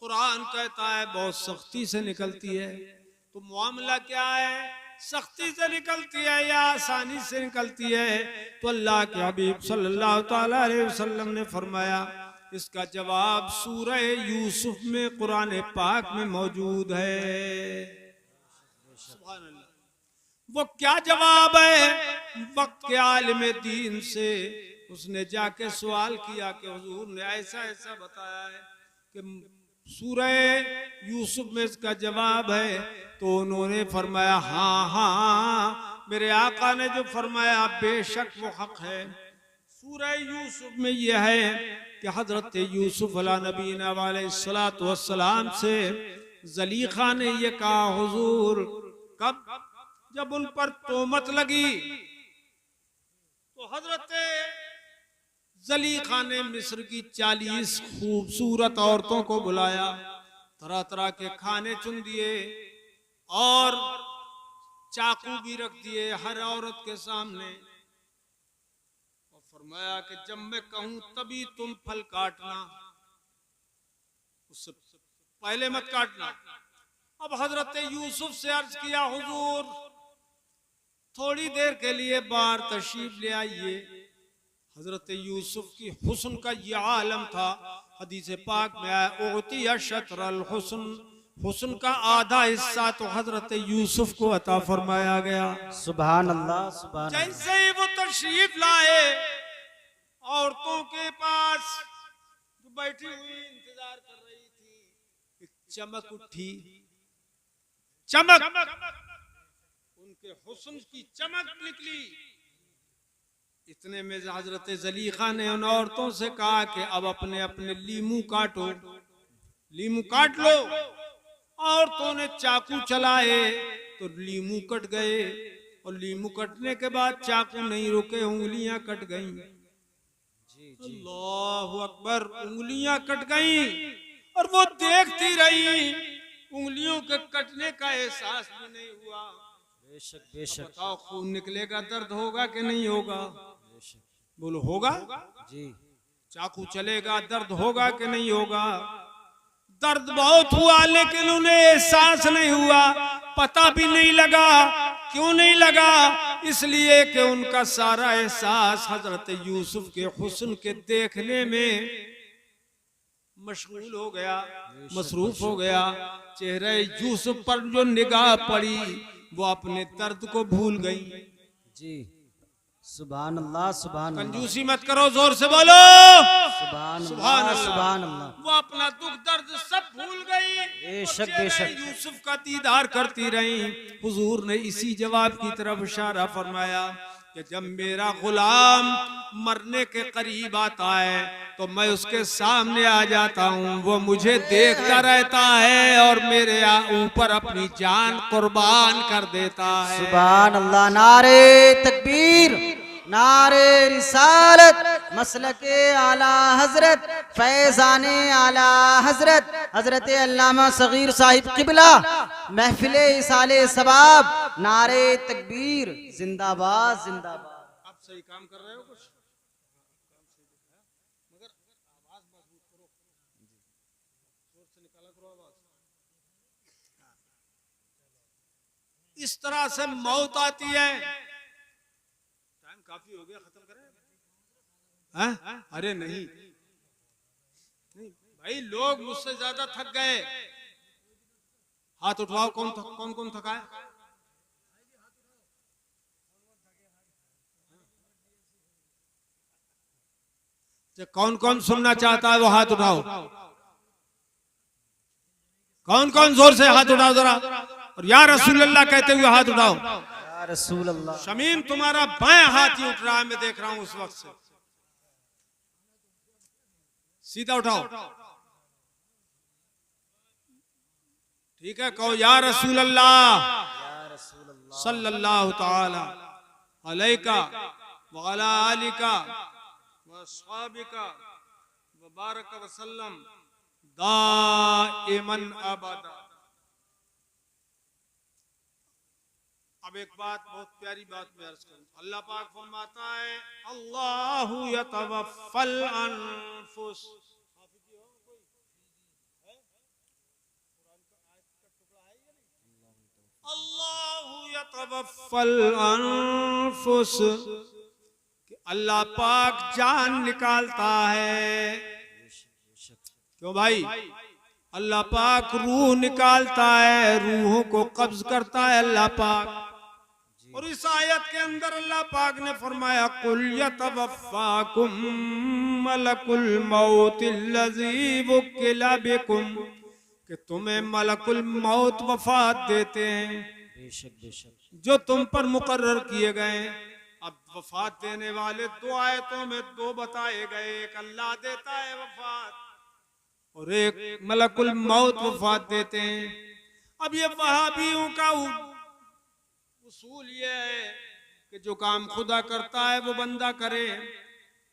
A: कुरान कहता है बहुत सख्ती से निकलती है, तो मामला क्या है, सख्ती से निकलती है या आसानी से निकलती है? तो अल्लाह के हबीब सल्लल्लाहु ताला अलैहि वसल्लम ने फरमाया, इसका जवाब सूरह यूसुफ में कुरान पाक में मौजूद है। सुभान अल्लाह। वो क्या जवाब है? वक्त के आलिम दीन से उसने जाके सवाल किया कि हुजूर ने ऐसा ऐसा बताया है कि सूरह यूसुफ में इसका जवाब है। तो उन्होंने फरमाया हाँ हाँ, मेरे आका ने जो फरमाया बेशक वो हक है। सूरह यूसुफ में यह है कि हजरत यूसुफ अला नबीना अलैहिस्सलातु वस्सलाम से ज़लीखा ने ये कहा, हुजूर कब? जब उन पर तोहमत लगी तो हजरत ज़लीखा ने मिस्र की 40 खूबसूरत औरतों को बुलाया, तरह तरह के खाने चुन दिए और चाकू भी रख दिए हर औरत के सामने, और फरमाया कि जब मैं कहूं तभी तुम फल काटना, उससे पहले मत काटना। अब हजरत यूसुफ से अर्ज किया, हुजूर थोड़ी देर के लिए बाहर तशरीफ ले आइए। हजरत यूसुफ की हुस्न का यह आलम था, हदीस पाक में आया, उतिया शत्रल हुस्न, हुस्न का आधा हिस्सा तो हजरत यूसुफ को अता फरमाया गया।
B: सुभान अल्लाह सुभान अल्लाह।
A: जैसे ही वो तशरीफ लाए, औरतों के पास जो बैठी हुई इंतजार कर रही थी, एक चमक उठी, चमक, उनके हुस्न की चमक निकली। इतने में हजरत ज़लीखा ने उन औरतों से कहा कि अब अपने अपने लीमू काटो, लीमू काट लो। औरतों ने चाकू चलाए तो लीमू कट गए, और लीमू कटने के बाद चाकू नहीं रुके, उंगलियां कट गईं। अल्लाहु अकबर, उंगलियां कट गईं और वो देखती रही, उंगलियों के कटने का एहसास भी नहीं हुआ।
B: बेशक बेशक।
A: बताओ खून निकलेगा, दर्द होगा कि नहीं होगा? बोलो होगा
B: जी।
A: चाकू चलेगा, दर्द होगा कि नहीं होगा? दर्द बहुत हुआ, लेकिन उन्हें एहसास नहीं हुआ, पता भी नहीं लगा। क्यों नहीं लगा? इसलिए कि उनका सारा एहसास हजरत यूसुफ के हुस्न के देखने में मशगूल हो गया, मसरूफ हो गया। चेहरे यूसुफ पर जो निगाह पड़ी, वो अपने दर्द को भूल गई।
B: जी सुभान अल्लाह सुभान अल्लाह।
A: कंजूसी मत करो, जोर से बोलो
B: सुभान
A: सुभान
B: अल्लाह
A: अल्लाह।
B: सुभान अल्लाह।
A: वो अपना दुख दर्द सब भूल गई,
B: बेशक
A: और
B: बेशक।
A: यूसुफ का दीदार करती रही। हुजूर ने इसी जवाब की तरफ इशारा फरमाया कि जब मेरा गुलाम मरने के करीब आता है तो मैं उसके सामने आ जाता हूँ, वो मुझे देखता रहता है और मेरे ऊपर अपनी जान कुर्बान कर देता है।
B: सुभान अल्लाह। नारे तकबीर, नारे रिसालत, मसलके आला हजरत, फैजाने आला हजरत, हजरत अल्लामा सगीर साहिब किबला, महफिले इसाले सबाब, नारे तकबीर, जिंदाबाद जिंदाबाद।
A: आप सही काम कर रहे हो, कुछ मगर आवाज मजबूत करो, जोर से निकाला करो आवाज। इस तरह से मौत आती है। टाइम काफी हो गया, खत्म करें? हैं? अरे नहीं नहीं भाई, लोग मुझसे ज्यादा थक गए। हाथ उठाओ, कौन कौन थका है? कौन कौन सुनना चाहता है वो हाथ उठाओ। कौन कौन जोर से हाथ उठाओ जरा, और या रसूल अल्लाह कहते हुए हाथ उठाओ।
B: या रसूल अल्लाह।
A: शमीम तुम्हारा बाएं हाथ ही उठ रहा है, मैं देख रहा हूं उस वक्त से। सीधा उठाओ, ठीक है? कहो या रसूल अल्लाह सल्लल्लाहु ताला अलैका वअला आलिका व अस्हाबिका व बारक वसल्लम दाइमन अबदा। अब एक बात, बहुत प्यारी बात मैं अर्ज करूं। अल्लाह पाक फरमाता है अल्लाहु यतवफ़्फ़ल अनफुस। अल्लाहु यतवफ़्फ़ल अनफुस, अल्लाह पाक जान निकालता है। क्यों भाई? अल्लाह पाक रूह निकालता है, रूहों को कब्ज करता है अल्लाह पाक। और इस आयत के अंदर अल्लाह पाक ने फरमाया कुल यतवफ़्फ़ाकुम मलकुल मौत अल्लज़ी वुक्किला बिकुम, कि तुम्हें मलकुल मौत वफात देते हैं
B: बेशक बेशक
A: जो तुम पर मुकर्रर किए गए। अब वफात देने वाले दो आयतों में दो बताए गए, एक अल्लाह देता है वफात और एक मलकुल मौत वफात देते हैं। अब ये वहाबियों का उसूल ये है कि जो काम खुदा करता है वो बंदा करे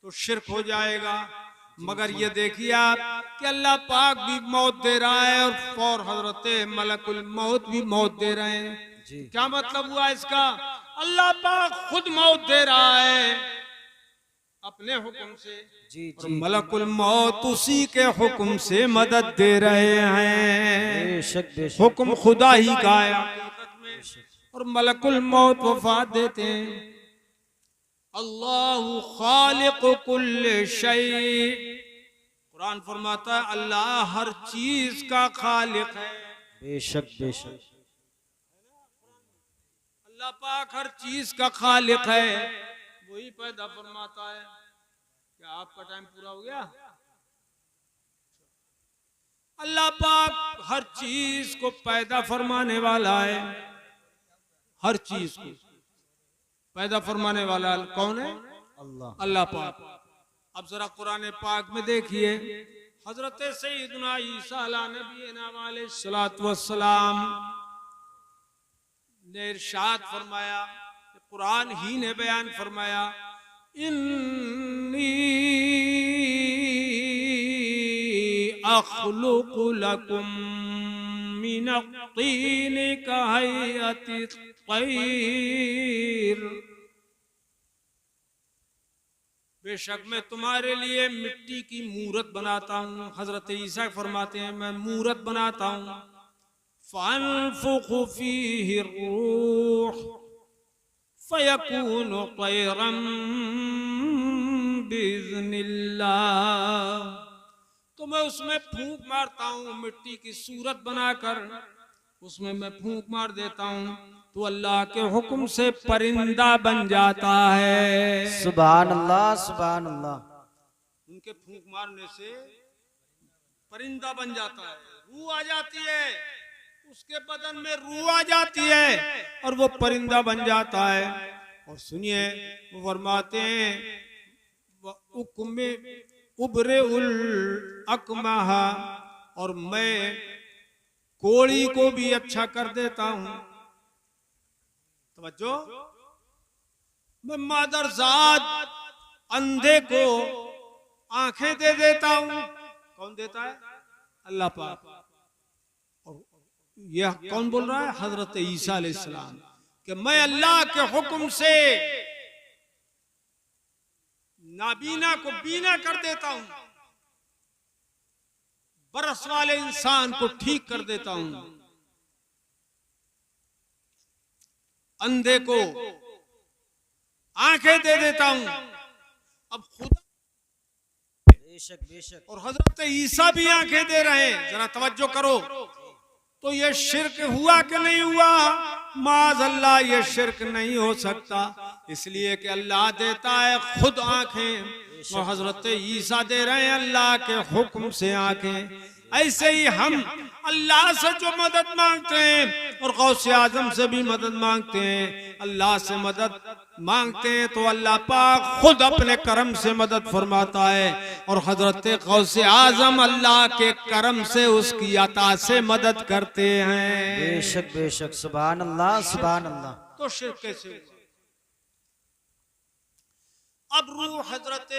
A: तो शिर्क हो जाएगा। मगर ये देखिए आप कि अल्लाह पाक भी मौत दे रहा है और हजरत मलकुल मौत भी मौत दे रहे हैं।
B: जी
A: क्या मतलब हुआ इसका? अल्लाह पाक खुद मौत दे रहा है अपने हुक्म से,
B: जी
A: और
B: जी
A: मलकुल मौत उसी के हुक्म से मदद दे रहे हैं।
B: बेशक बेशक
A: हुक्म खुदा ही का है हकीकत में, और मलकुल मौत वफात देते हैं। अल्लाहु खालिक़ु कुल्लि शै, कुरान फरमाता है अल्लाह हर चीज का खालिक है।
B: बेशक बेशक
A: अल्लाह पाक हर चीज का खालिक है, वही पैदा फरमाता है। क्या आपका टाइम पूरा हो गया? अल्लाह पाक हर चीज को पैदा फरमाने वाला है, हर चीज को पैदा फरमाने वाला कौन है?
B: अल्लाह
A: अल्लाह पाक। अब जरा कुरान पाक में देखिए, हजरत सैयदना ईसा अला नबीना अलैहिस्सलातु वस्सलाम ने इरशाद फरमाया, कुरान ही ने बयान फरमाया, इन्नी अख्लुकु लकुम मिनत्तीन कहयति तैर, बेशक मैं तुम्हारे लिए मिट्टी की मूरत बनाता हूँ। हजरत ईसा फरमाते हैं मैं मूरत बनाता हूँ। फअनफुखु फीहि रूह फयकूनु तैरम बिइज़्निल्लाह, तो मैं उसमें फूंक मारता हूँ, मिट्टी की सूरत बनाकर उसमें मैं फूंक मार देता हूँ तो अल्लाह के हुक्म से परिंदा बन जाता है।
B: सुभान अल्लाह सुभान अल्लाह।
A: उनके फूंक मारने से परिंदा बन जाता है, रूह आ जाती है, उसके बदन में रूह आ जाती है और वो परिंदा बन जाता है। और सुनिए वो फरमाते हैं उबरे उल अकमहा, और मैं कोड़ी को भी अच्छा कर देता हूं। तवज्जो, मैं मादरजाद अंधे को आंखें दे देता हूं। कौन देता है? अल्लाह पाक। और यह कौन बोल रहा है? हजरत ईसा अलैहिस्सलाम, कि मैं अल्लाह के हुक्म से नाबीना को बीना कर देता हूं, बरस वाले इंसान को ठीक कर देता हूं, अंधे को आंखें दे देता हूं। अब खुदा
B: बेशक बेशक।
A: और हजरत ईसा भी आंखें दे रहे हैं, जरा तवज्जो करो। तो ये शिर्क हुआ कि नहीं हुआ? माज़ अल्लाह, ये शिर्क नहीं हो सकता, इसलिए कि अल्लाह देता है खुद आंखें और हजरत ईसा दे रहे हैं अल्लाह के हुक्म से आंखें। ऐसे ही हम अल्लाह से जो मदद मांगते हैं और गौसे आजम से भी मदद मांगते हैं, अल्लाह से मदद मांगते हैं तो अल्लाह पाक खुद अपने करम से मदद फरमाता है, और हजरत गौसे आजम अल्लाह के करम से उसकी अता से मदद करते हैं।
B: बेशक बेशक। सुभान अल्लाह सुभान अल्लाह।
A: तो शिर्क कैसे हुआ? अब रूह हजरत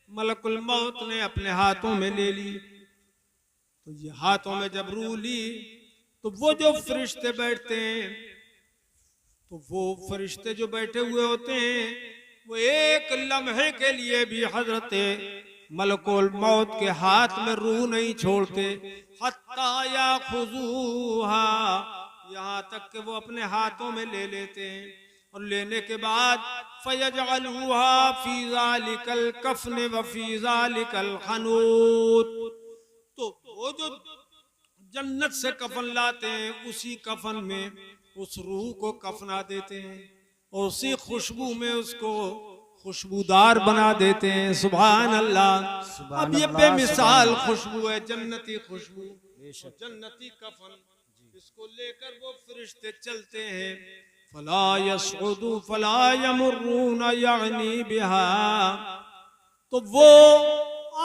A: मलकुल मौत ने अपने हाथों में ले ली। तो ये हाथों में जब रूह ली तो वो जो फरिश्ते बैठते हैं, तो वो फरिश्ते जो बैठे हुए होते हैं वो एक लम्हे के लिए भी हजरत मलकुल मौत के हाथ में रूह नहीं छोड़ते। हत्ता या खुजूहा, यहाँ तक कि वो अपने हाथों में ले लेते हैं, और लेने के बाद फयजअलूहा फी ज़ालिकल कफ़न व फी ज़ालिकल खनूत, तो वो जो जन्नत से कफन लाते हैं उसी कफन में उस रूह को कफना देते हैं और उसी खुशबू में उसको खुशबूदार बना देते हैं। सुभान अल्लाह। अब ये बेमिसाल खुशबू है, जन्नती खुशबू, जन्नती कफन। इसको लेकर वो फरिश्ते चलते हैं। फला यसउदु फला यमुर्रून यानी बिहा, तो वो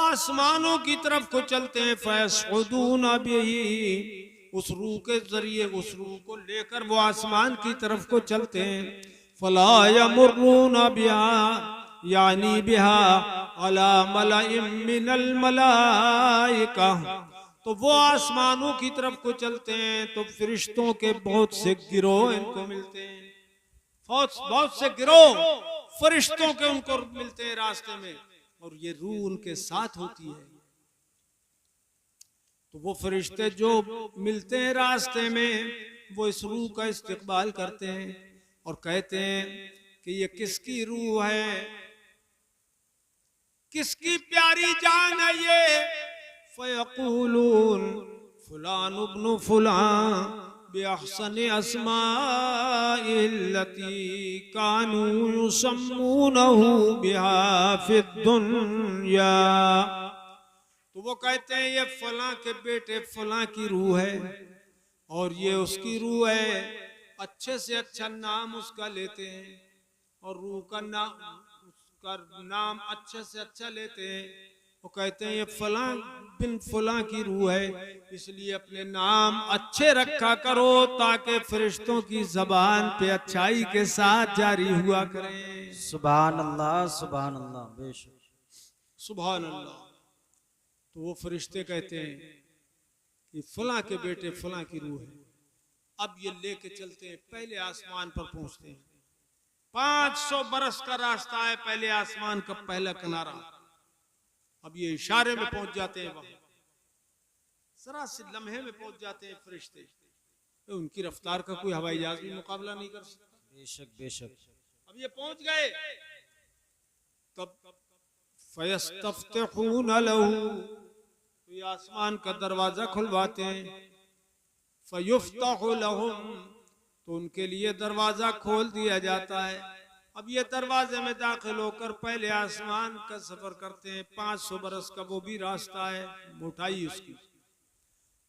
A: आसमानों की तरफ को चलते हैं। फयसउदून बिही, उस रूह के जरिए, उस रूह को लेकर वो आसमान की तरफ को चलते हैं। फला यमुर्रून बिहा यानी बिहा अला मलाइम मिनल मलाइका, तो वो आसमानों की तरफ को चलते हैं तो फरिश्तों के बहुत से गिरोह इनको मिलते हैं। बहुत से गिरोह फरिश्तों के उनको मिलते हैं रास्ते में, और ये रूह उनके साथ होती है। तो वो फरिश्ते जो मिलते हैं रास्ते में वो इस रूह का इस्तकबाल करते हैं और कहते हैं कि ये किसकी रूह है, किसकी प्यारी जान है ये। फयक़ूलून फुलान इब्नु फुलान बिअहसन अस्माइल्लती कानू युसम्मूनहु बिहा फिद्दुन्या, तो वो कहते हैं ये फलां के बेटे फलां की रूह है और ये उसकी रूह है। अच्छे से अच्छा नाम उसका लेते हैं और रूह का नाम अच्छे से अच्छा लेते हैं। वो कहते हैं ये फलां बिन फलां की रूह है, इसलिए अपने नाम अच्छे रखा करो ताकि फरिश्तों की जबान पे अच्छाई के साथ जारी हुआ करें।
B: सुभान अल्लाह, सुभान अल्लाह, बेशक
A: सुभान अल्लाह। तो वो फरिश्ते कहते हैं कि फलां के बेटे फलां की रूह है। अब ये लेके चलते हैं, पहले आसमान पर पहुंचते हैं। 500 बरस का रास्ता है, पहले आसमान का पहला किनारा। अब ये इशारे में पहुंच जाते हैं, वहां जरा से लम्हे में पहुंच जाते हैं फरिश्ते। तो उनकी रफ्तार का कोई हवाई जहाज भी मुकाबला नहीं कर सकता।
B: बेशक बेशक।
A: अब ये पहुंच गए, तब फयस्तफ्तिहून लहू, तो ये आसमान का दरवाजा खुलवाते हैं। फयुफ्तहु लहुम, तो उनके लिए दरवाजा खोल दिया जाता है। अब ये दरवाजे में दाखिल होकर पहले आसमान का सफर करते हैं। 500 बरस का वो भी रास्ता है, मोटाई उसकी।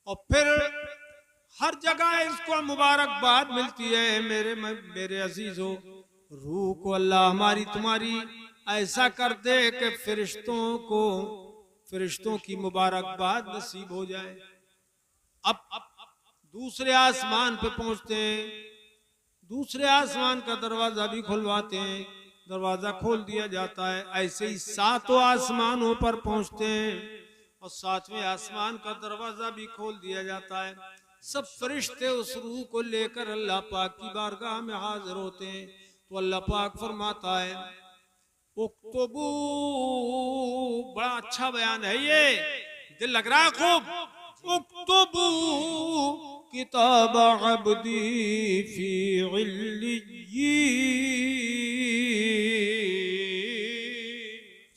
A: और फिर हर जगह इसको मुबारकबाद मिलती है। मेरे अजीजों, रूह को अल्लाह हमारी तुम्हारी ऐसा कर दे कि फरिश्तों की मुबारकबाद नसीब हो जाए। अब दूसरे आसमान पे पहुंचते हैं, दूसरे आसमान का दरवाजा भी खुलवाते हैं, दरवाजा खोल दिया जाता है। ऐसे ही 7 आसमानों पर पहुंचते हैं और 7वें आसमान का दरवाजा भी खोल दिया जाता है। सब फरिश्ते उस रूह को लेकर अल्लाह पाक की बारगाह में हाजिर होते हैं। तो अल्लाह पाक फरमाता है, उक्तबू, बड़ा अच्छा बयान है ये, दिल लग रहा है खूब। उक्तबू किताब अब्दी फी इल्लिय्यीन।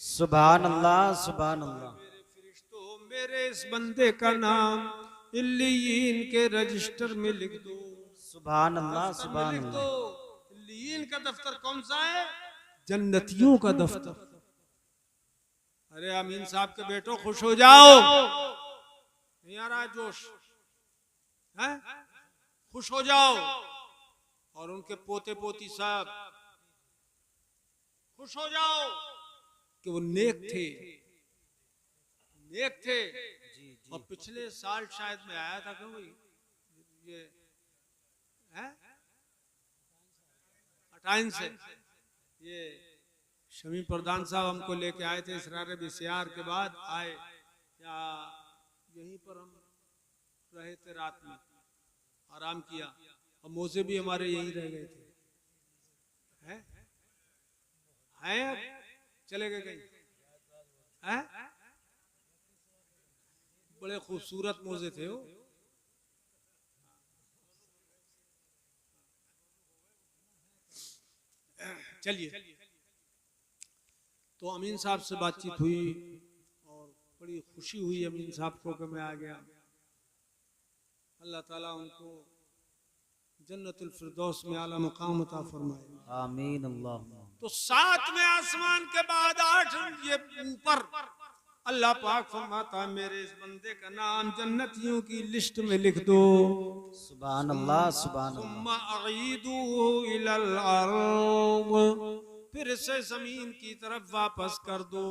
B: सुभान अल्लाह, सुभान अल्लाह।
A: मेरे फरिश्तों, मेरे इस बंदे का नाम इल्लियीन के रजिस्टर में लिख दो।
B: सुभान अल्लाह, सुभान
A: लिख
B: अल्लाह।
A: दो। इल्लियीन का दफ्तर कौन सा है? जन्नतियों का दफ्तर। अरे अमीन साहब के बेटो, खुश हो जाओ, नहीं आ रहा जोश है? खुश हो जाओ। और उनके पोते पोती साहब खुश हो जाओ कि वो नेक थे, नेक थे। और पिछले साल शायद में आया था कोई, ये है 28 से, ये शमी प्रधान साहब हमको लेके आए थे इसरार बिसियार के बाद आए, या यहीं पर हम रहे थे, रात में आराम किया, और मोजे भी हमारे यहीं रह गए थे। हैं चले गए कहीं? हैं? बड़े खूबसूरत मोजे थे वो। चलिए, तो अमीन साहब से बातचीत हुई और बड़ी खुशी हुई अमीन साहब को कि मैं आ गया। अल्लाह ताला उनको जन्नतुल फिरदौस में आला मकाम अता फरमाए,
B: आमीन अल्लाह।
A: तो 7वें आसमान के बाद 8 ये ऊपर अल्लाह पाक फरमाता है मेरे इस बंदे का नाम जन्नतियों की लिस्ट में लिख दो।
B: सुभान अल्लाह सुभान अल्लाह।
A: सुम्मा अईदूहु इलल अर्द, फिर इसे जमीन की तरफ वापस कर दो।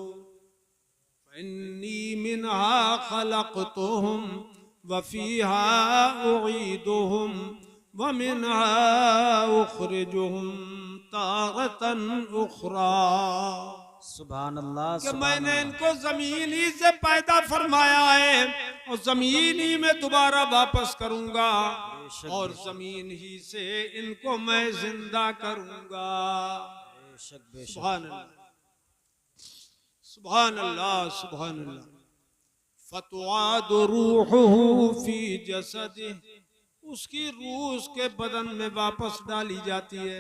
A: फइन्नी मिनहा खलक़तुहुम व फीहा उईदुहुम व मिनहा उखरिजुहुम तारतन उखरा।
B: सुभान अल्लाह।
A: कि मैंने इनको जमीन ही से पैदा फरमाया है और जमीन ही में दोबारा वापस करूंगा और जमीन ही से इनको मैं जिंदा करूंगा। सुभान अल्लाह सुभान अल्लाह सुभान अल्लाह। फतुआद रूहुहु फी जसदिही, उसकी रूह उसके बदन में वापस डाली जाती है।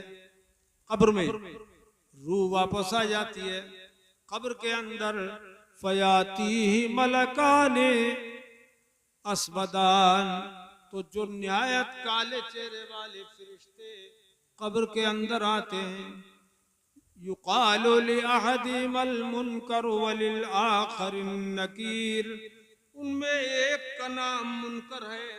A: कब्र में रूह वापस आ जाती है कब्र के अंदर। फयाती मलकाने अस्वदान, तो जो न्यायत काले चेहरे वाले फरिश्ते कब्र के अंदर आते हैं। युकालु लिअहदिहिमल मुनकर वलिल आखरिन नकीर, उनमें एक का नाम मुनकर है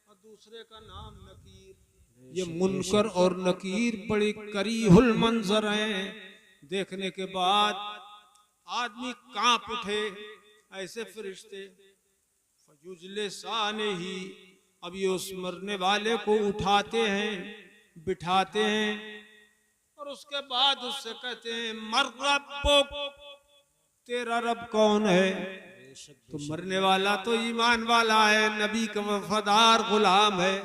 A: और दूसरे का नाम नकीर। ये मुनकर और नकीर बड़ी करीहुल मंजर हैं, देखने के बाद आदमी कांप उठे। ऐसे फरिश्ते फजुजले साने ही, अब ये उस मरने वाले को उठाते हैं, बिठाते हैं और उसके बाद उससे कहते हैं मर रब्बुक, तेरा रब कौन है? तो मरने वाला तो ईमान वाला है, नबी का वफादार गुलाम है।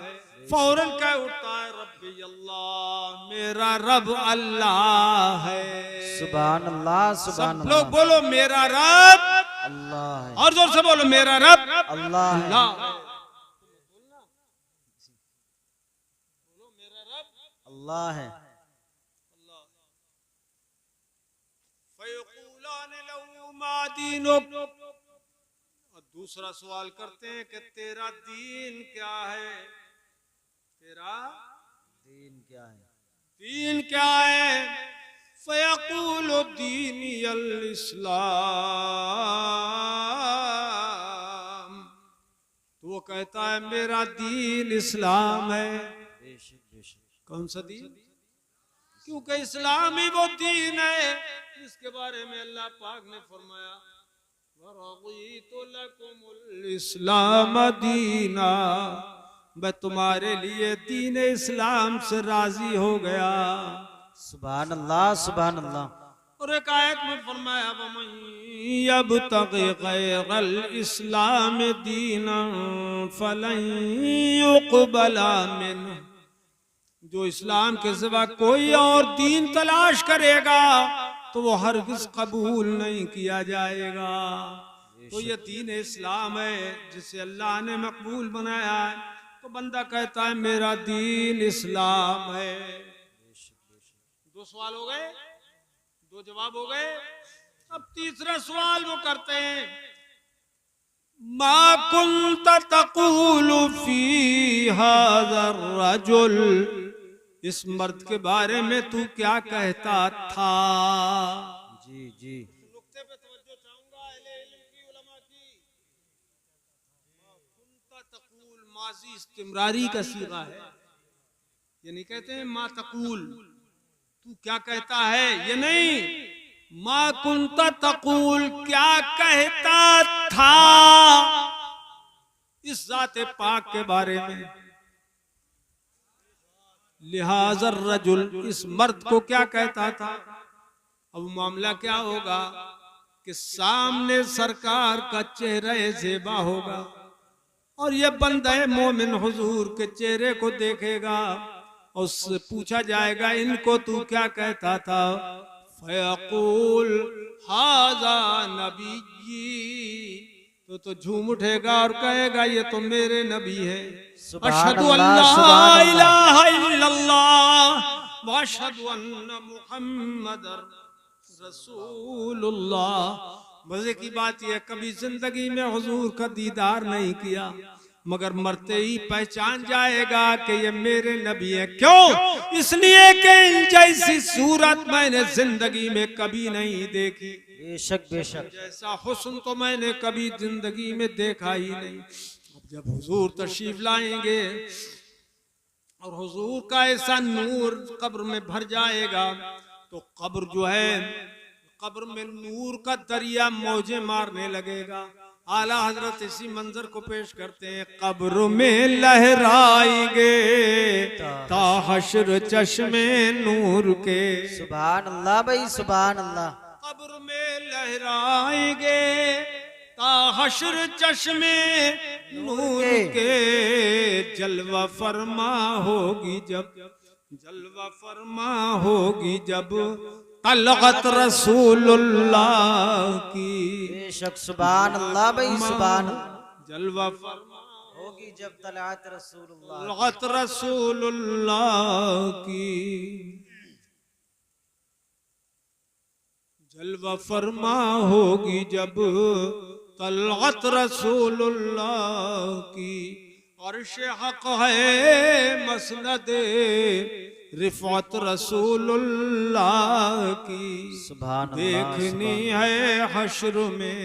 A: फौरन कह उठता है रब्बी अल्लाह, मेरा रब अल्लाह है।
B: सुभान अल्लाह सुभान
A: सब लोग बोलो मेरा रब
B: अल्लाह है।
A: और जोर से बोलो मेरा रब
B: अल्लाह है। अल्लाह है।
A: और दूसरा सवाल करते हैं कि तेरा दीन क्या है? तेरा
B: दीन क्या है?
A: दीन क्या है? फयक़ूलु दीनी अल इस्लाम, तो वो कहता है मेरा दीन इस्लाम है।
B: बेशक बेशक।
A: कौन सा दीन? क्योंकि इस्लाम ही वो दीन है जिसके बारे में अल्लाह पाक ने फरमाया वरज़ीतु लकुमुल इस्लाम दीना, मैं तुम्हारे लिए दीन इस्लाम से राजी हो गया।
B: सुभान अल्लाह सुभान अल्लाह।
A: और एक आयत में फरमाया वमन यब्तग़ि गैरल इस्लाम दीनन फलन युक़बला मिन्हु, जो इस्लाम के सिवा कोई और दीन तलाश करेगा तो वो हरगिज़ कबूल नहीं किया जाएगा। तो ये दीन इस्लाम है जिसे अल्लाह ने मकबूल बनाया है। तो बंदा कहता है मेरा दीन इस्लाम है। दो सवाल हो गए, दो जवाब हो गए। अब तीसरा सवाल वो करते हैं मा कुंत तक़ूलु फी हाज़र रजुल, इस मर्द के बारे में तू क्या कहता था?
B: जी जी।
A: नुक्ते पे तवज्जो चाहूंगा अहले इल्म की, उलमा की। मा कुंत तक़ूल माजी इस्तिमरारी का सीगा है, ये नहीं कहते हैं मा तक़ूल तू क्या कहता है, ये नहीं। मा कुंत तक़ूल क्या कहता था इस ज़ात पाक के बारे में। लिहाज़र रजुल, इस मर्द को क्या कहता था। अब मामला क्या होगा कि सामने सरकार का चेहरा ज़ेबा होगा और ये बंदा मोमिन हुजूर के चेहरे को देखेगा। उससे पूछा जाएगा इनको तू क्या कहता था? फयक़ूल हाज़ा नबी, तो झूम उठेगा और कहेगा ये तो मेरे नबी है। अशहदु अल्ला इलाहा इल्लल्लाह व अशहदु अन्ना मुहम्मदर रसूलुल्लाह। मजे की बात यह कभी जिंदगी में हुजूर का दीदार नहीं किया, मगर मरते ही पहचान जाएगा कि ये मेरे नबी है। क्यों? इसलिए कि इन जैसी सूरत मैंने जिंदगी में कभी नहीं देखी।
B: बेशक बेशक,
A: जैसा हुस्न तो मैंने कभी जिंदगी में देखा ही नहीं। अब जब हुजूर तशरीफ लाएंगे और हुजूर का ऐसा नूर कब्र में भर जाएगा तो कब्र जो है, कब्र में नूर का दरिया मौजे मारने लगेगा। आला हजरत इसी मंजर को पेश करते हैं। कब्र में लहराएंगे ता हश्र चश्मे नूर के।
B: सुभान अल्लाह भाई, सुभान अल्लाह।
A: कब्र में लहराएंगे ता हश्र चश्मे नूर के। जलवा फरमा होगी जब, जलवा फरमा होगी जब तलगत रसूलुल्लाह की।
B: बेशक सुभान अल्लाह भाई, सुभान।
A: जलवा फरमा
B: होगी जब तलअत रसूलुल्लाह,
A: तलगत रसूलुल्लाह की। जलवा फरमा होगी जब तलगत रसूलुल्लाह की। अर्श हक है मसनदे रिफत रसूलुल्लाह की।
B: सुभान अल्लाह,
A: देखनी है हश्र में,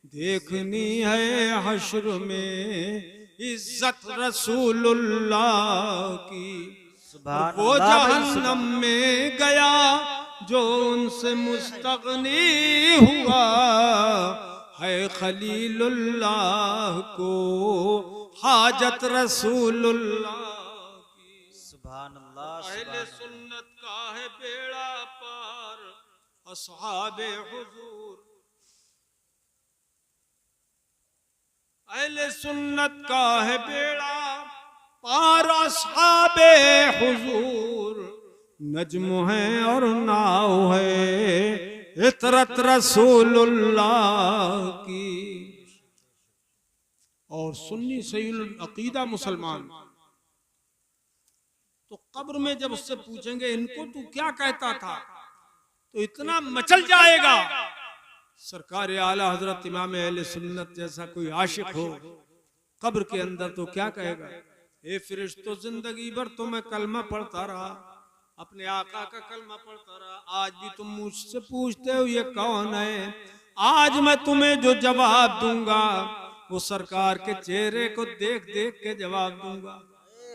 A: देखनी है हश्र में इज्जत रसूलुल्लाह की।
B: सुभान
A: वो
B: अल्लाह भाई,
A: जहन्नम में गया जो उनसे मुस्तगनी हुआ है। खलीलुल्लाह को हाजत रसूलुल्लाह की।
B: सुभान अल्लाह,
A: अहले सुन्नत का है बेड़ा पार अस्हाबे हुजूर। अहले सुन्नत का है बेड़ा पार अस्हाबे हुजूर। नज्म है और नाव है इतरत रसूलुल्लाह की। और सुन्नी सहीहुल अकीदा मुसलमान तो कब्र में जब उससे पूछेंगे इनको तू क्या कहता था, तो इतना मचल जाएगा। सरकार आला हजरत इमाम अहले सुन्नत जैसा कोई आशिक हो कब्र के अंदर तो क्या कहेगा? ए फरिश्तो, जिंदगी भर तो मैं कलमा पढ़ता रहा, अपने आका का कलमा पढ़ता रहा। आज भी तुम मुझसे पूछते हो ये कौन है। आज मैं तुम्हें जो जवाब दूंगा वो सरकार के चेहरे को देख देख के जवाब दूंगा।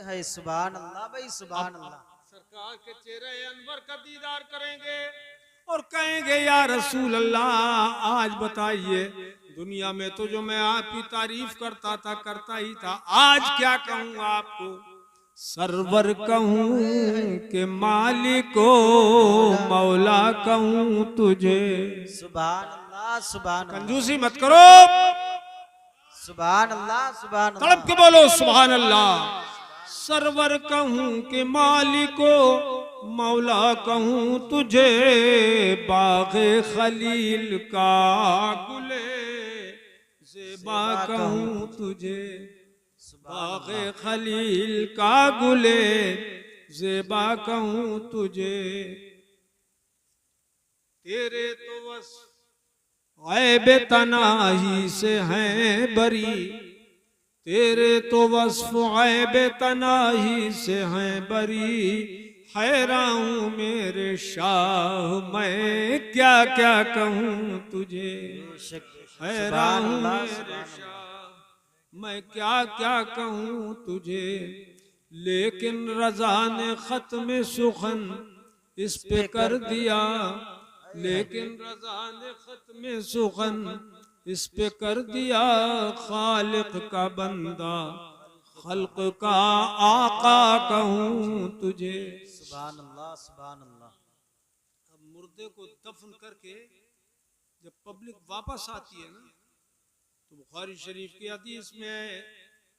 B: है सुभान अल्लाह भाई, सुभान अल्लाह।
A: सरकार के चेहरे अनवर का दीदार करेंगे और कहेंगे या रसूल अल्लाह, आज बताइए दुनिया में तो जो मैं आपकी तारीफ करता था, करता ही था, आज क्या कहूँ आपको? सरवर कहूँ के मालिको, मौला कहूँ तुझे।
B: सुभान अल्लाह, सुभान अल्लाह।
A: कंजूसी मत करो,
B: सुभान अल्लाह, सुभान अल्लाह।
A: तड़प के बोलो सुभान अल्लाह। सरवर कहूँ के मालिको, मौला कहूँ तुझे। बाग़े खलील का गुले ज़ेबा कहूँ तुझे। बाग़े खलील का गुले ज़ेबा कहूँ तुझे। तेरे तो बस ऐब तनाही से हैं बरी, तेरे तो वस्फ़ ऐब तनाही से हैं बरी। हैरान हूँ मेरे शाह, मैं क्या क्या कहूँ तुझे। हैरान हूँ मेरे शाह, मैं क्या क्या कहूँ तुझे। लेकिन रज़ा ने ख़त्म सुखन इस पे कर दिया, लेकिन रज़ा ने ख़त्म सुखन इस पे कर दिया। खालिक का बंदा, खल्क का आका कहूँ तुझे।
B: सुभान अल्लाह, सुभान अल्लाह।
A: अब मुर्दे को दफन करके जब पब्लिक वापस आती है ना, तो बुखारी शरीफ की हदीस में है,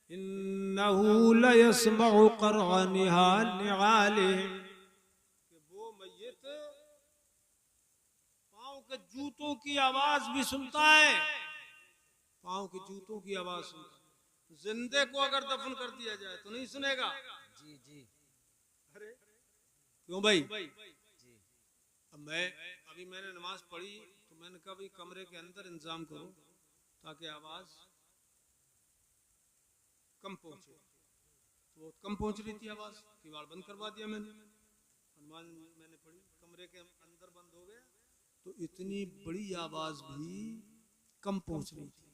A: इन्नहु लयस्मउ क़रअनिहा निआलिहिम, कि वो मय्यत पांव के जूतों की आवाज भी सुनता है, पांव के जूतों की आवाज सुनता है। जिंदे को अगर दफन कर दिया जाए तो नहीं सुनेगा।
B: जी जी।
A: अरे क्यों भाई? अब मैंने नमाज पढ़ी तो मैंने कहा भाई कमरे के अंदर इंतजाम करो ताकि आवाज कम पहुंचे, तो बहुत कम पहुंच रही थी आवाज, किवाड़ बंद करवा दिया मैंने। नमाज मैंने पढ़ी, कमरे के अंदर बंद हो गया तो इतनी बड़ी आवाज भी कम पहुंच रही थी।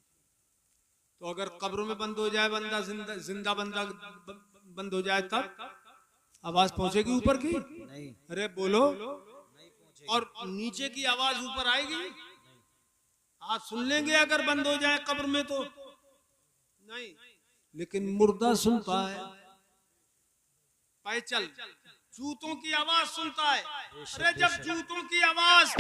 A: तो अगर कब्रों में बंद हो जाए बंदा, जिंदा बंदा बंद हो जाए, तब आवाज पहुंचेगी ऊपर की?
B: नहीं।
A: अरे बोलो। और नीचे की आवाज ऊपर आएगी? आज सुन लेंगे अगर बंद हो जाए कब्र में तो नहीं, लेकिन मुर्दा सुनता है, पैचल जूतों की आवाज सुनता है। अरे जब जूतों की आवाज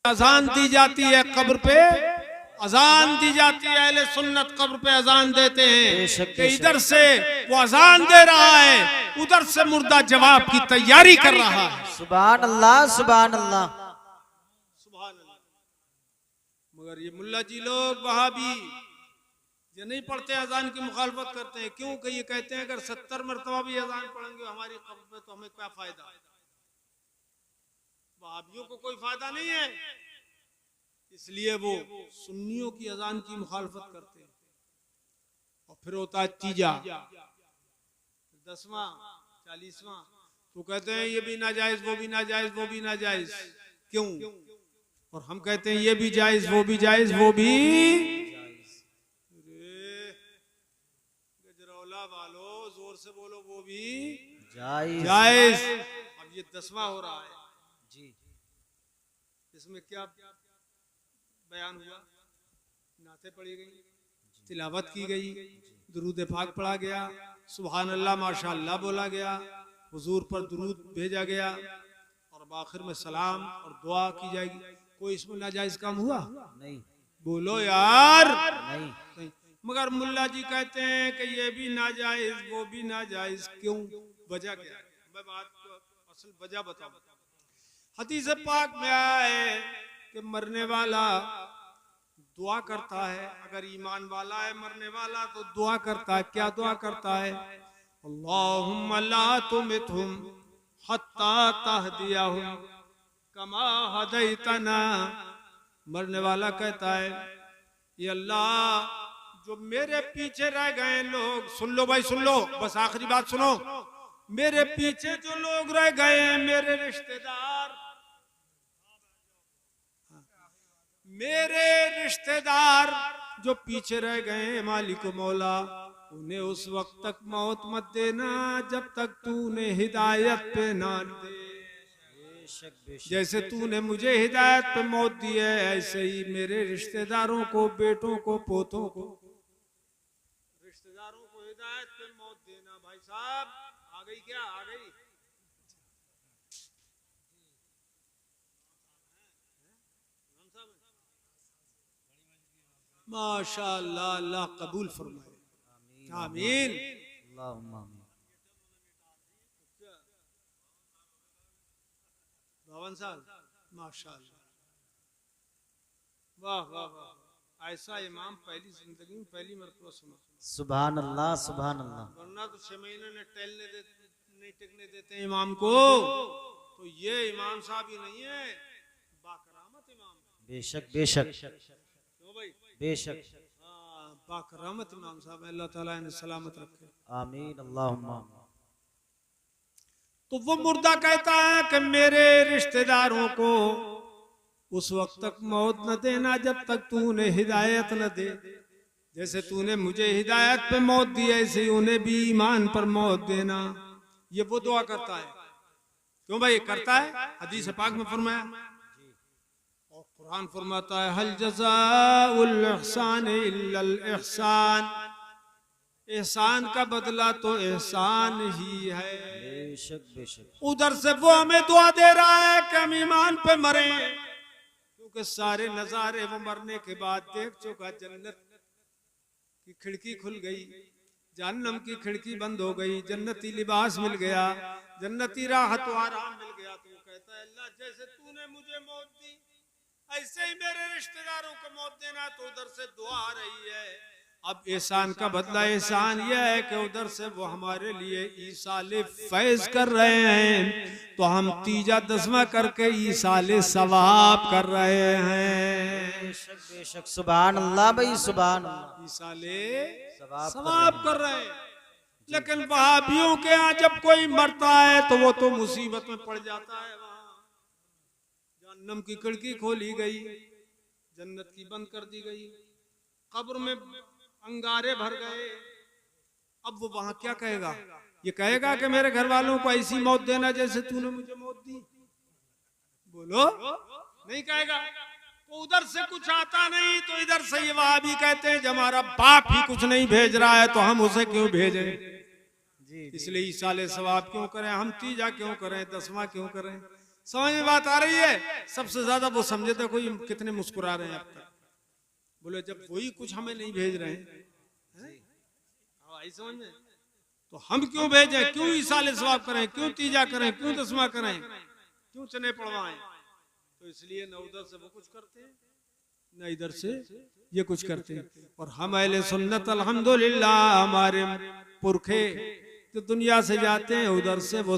A: अजान दी जाती है कब्र पे, अजान दी जाती है, अहले सुन्नत कब्र पे अजान देते हैं कि इधर से वो अजान दे रहा है, उधर से मुर्दा जवाब की तैयारी कर रहा है।
B: सुभान अल्लाह, सुभान अल्लाह,
A: सुभान अल्लाह। मगर ये मुल्ला जी लोग वहाबी ये नहीं पढ़ते, अजान की मुखालफत करते हैं। क्यों? कि ये कहते हैं अगर 70 मरतबा भी अजान पढ़ेंगे हमारी कब्र में तो हमें क्या फायदा। वहाबियों को कोई फायदा नहीं है, इसलिए वो सुन्नियों की अजान की मुखालफत करते हैं। और फिर होता है तीजा, 10वां, 40वां, तो कहते हैं ये भी नाजायज, वो भी नाजायज, वो भी नाजायज। क्यों? और हम कहते हैं ये भी जायज, वो भी जायज, वो भी गजरौला वालो जोर से बोलो, वो भी जायज। अब ये 10वां हो रहा है
B: जी।
A: इसमें क्या बयान हुआ? नाते पढ़ी गई, तिलावत की गई, दुरूद पाक पढ़ा गया, सुभान अल्लाह माशाअल्लाह बोला गया, हुजूर पर दुरूद भेजा गया, और आखिर में सलाम और दुआ की जाएगी। कोई इसमें नाजायज काम हुआ?
B: नहीं।
A: बोलो यार।
B: नहीं।
A: मगर मुल्ला जी कहते हैं कि ये भी नाजायज, वो भी नाजायज। क्यों? वजह क्या है? मैं बात को असल वजह बताऊं। हदीस पाक में आया है कि मरने वाला दुआ करता है, अगर ईमान वाला है मरने वाला तो दुआ करता है। क्या दुआ करता है? अल्लाहुम्मा ला तुमितहुम हत्ता तहदियहुम कमा हदैतना। मरने वाला कहता है ये अल्लाह जो मेरे पीछे रह गए लोग, सुन लो भाई सुन लो, बस आखिरी बात सुनो, मेरे पीछे जो लोग रह गए हैं, मेरे रिश्तेदार, मेरे रिश्तेदार जो पीछे रह गए हैं, मालिक मौला उन्हें उस वक्त तक मौत मत देना जब तक तूने हिदायत पे ना दे। जैसे तूने मुझे हिदायत पे मौत दी है, ऐसे ही मेरे रिश्तेदारों को, बेटों को, पोतों को, रिश्तेदारों को हिदायत पे मौत देना। भाई साहब आ गई क्या? आ गई। माशाअल्लाह, अल्लाह कबूल फरमाए, आमीन।
B: अल्लाहुम्मा आमीन।
A: 52 साल, माशाअल्लाह, वाह वाह वाह। ऐसा इमाम पहली जिंदगी में पहली मरतबा सुना।
B: सुभान अल्लाह, सुभान अल्लाह।
A: वरना तो 6 महीने ने नहीं टिकने देते इमाम को। तो ये इमाम साहब ही नहीं है, बाकरामत इमाम।
B: बेशक बेशक
A: क्यों भाई?
B: बेशक।
A: बाकरामत इमाम साहब, अल्लाह ताला इन्हें सलामत रखे,
B: आमीन। अल्लाहुम्मा।
A: तो वो मुर्दा कहता है कि मेरे रिश्तेदारों को उस वक्त तक मौत न देना जब तक तूने हिदायत न दे। जैसे तूने मुझे हिदायत पे मौत दी, ऐसे ही उन्हें भी ईमान पर मौत देना। ये वो दुआ करता है। क्यों भाई? करता है, हदीस पाक में फरमाया। और कुरान फरमाता है हल जज़ाउल इहसान इल्लल इहसान, एहसान का बदला तो एहसान ही है।
B: बेशक बेशक।
A: उधर से वो हमें दुआ दे रहा है कि हम ईमान पे मरे, क्योंकि सारे नजारे वो मरने के बाद देख चुका। जन्नत की खिड़की खुल गई, जहन्नम की खिड़की बंद हो गई, जन्नती लिबास मिल गया, जन्नती राहत व आराम मिल गया। तो वो कहता है अल्लाह जैसे तूने मुझे मौत दी ऐसे ही मेरे रिश्तेदारों को मौत देना। तो उधर से दुआ आ रही है। अब एहसान का बदला एहसान यह है कि उधर से वो हमारे लिए ईसाले फैज कर रहे हैं, तो हम तीजा दसवां करके ईसाले सवाब कर रहे हैं।
B: बेशक बेशक। सुभान अल्लाह भाई सुभान अल्लाह।
A: ईसाले
B: सवाब
A: सवाब कर रहे हैं। लेकिन वहाबियों के यहाँ जब कोई मरता है तो वो तो मुसीबत में पड़ जाता है। वहां जहन्नम की खिड़की खोली गई, जन्नत की बंद कर दी गई, कब्र में अंगारे भर गए। अब वो वहां क्या कहेगा? ये कहेगा कि मेरे घर वालों को ऐसी मौत देना जैसे तूने मुझे मौत दी? बोलो, नहीं कहेगा। तो उधर से कुछ आता नहीं तो इधर से ये वहाबी कहते हैं जब हमारा बाप ही कुछ नहीं भेज रहा है तो हम उसे क्यों भेजें? इसलिए ईसाले सवाब क्यों करें, हम तीजा क्यों करें, दसवां क्यों करें? समझ में बात आ रही है? सबसे ज्यादा वो समझे थे कोई कितने मुस्कुरा रहे हैं अब तक। बोले जब वही कुछ हमें नहीं भेज रहे हैं, आई समझ में, तो हम क्यों भेजें, क्यों ईसाले सवाब करें, क्यों तीजा करें, क्यों दसवां करें, क्यों चने पड़वाएं? तो इसलिए न उधर से वो कुछ करते हैं न इधर से ये कुछ करते हैं। और हम अहले सुन्नत अल्हम्दुलिल्लाह हमारे पुरखे तो दुनिया से जाते हैं, उधर से वो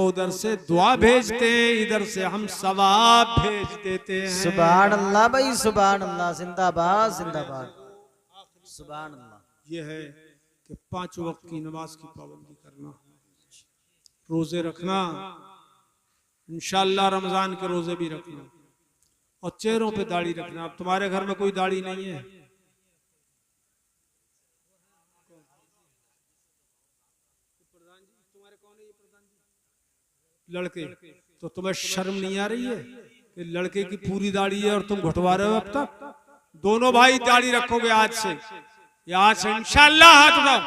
A: उधर से दुआ भेजते हैं, इधर से हम सवाब भेज देते हैं।
B: सुभान अल्लाह भाई सुभान अल्लाह। जिंदाबाद जिंदाबाद। सुभान अल्लाह।
A: ये है कि 5 वक्त की नमाज की पाबंदी करना, रोजे रखना, इंशाअल्लाह रमजान के रोजे भी रखना, और चेहरों पे दाढ़ी रखना। अब तुम्हारे घर में कोई दाढ़ी नहीं है, तुम्हारे कौन है ये प्रधान जी? लड़के, तो तुम्हें शर्म नहीं आ रही है कि लड़के की पूरी दाढ़ी है और तुम घुटवा रहे हो? अब तक दोनों भाई दाढ़ी रखोगे आज से, या आज से इंशाअल्लाह, हाथ उठाओ,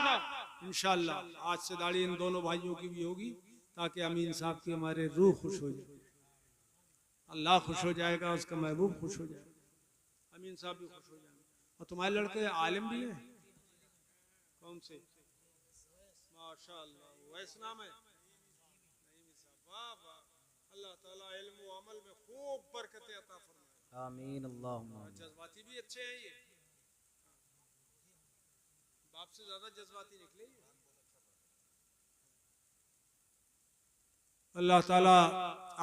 A: इंशाअल्लाह आज से दाढ़ी इन दोनों भाइयों की भी होगी, ताकि अमीन साहब की हमारे रूह खुश हो जाए, अल्लाह खुश हो जाएगा, उसका महबूब खुश हो जाएगा, अमीन साहब भी खुश हो जाएंगे। और तुम्हारे लड़के आलिम भी हैं? कौन से? माशाअल्लाह, वैस नाम है? नहीं साहब, वाह वाह, अल्लाह ताला इल्म व अमल में खूब बरकतें अता फरमाए।
B: आमीन अल्लाहुम्मा।
A: जज्बाती भी अच्छे हैं ये, बाप से ज्यादा जज्बाती निकले ये। अल्लाह ताला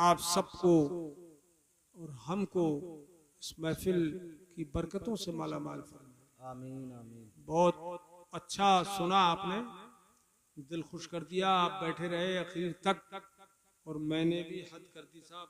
A: आप सबको और हमको इस महफिल की बरकतों से माला माल फरमाए।
B: आमीन आमीन।
A: बहुत अच्छा सुना आपने, दिल खुश कर दिया। आप बैठे रहे आखिर तक और मैंने भी हद कर दी साहब।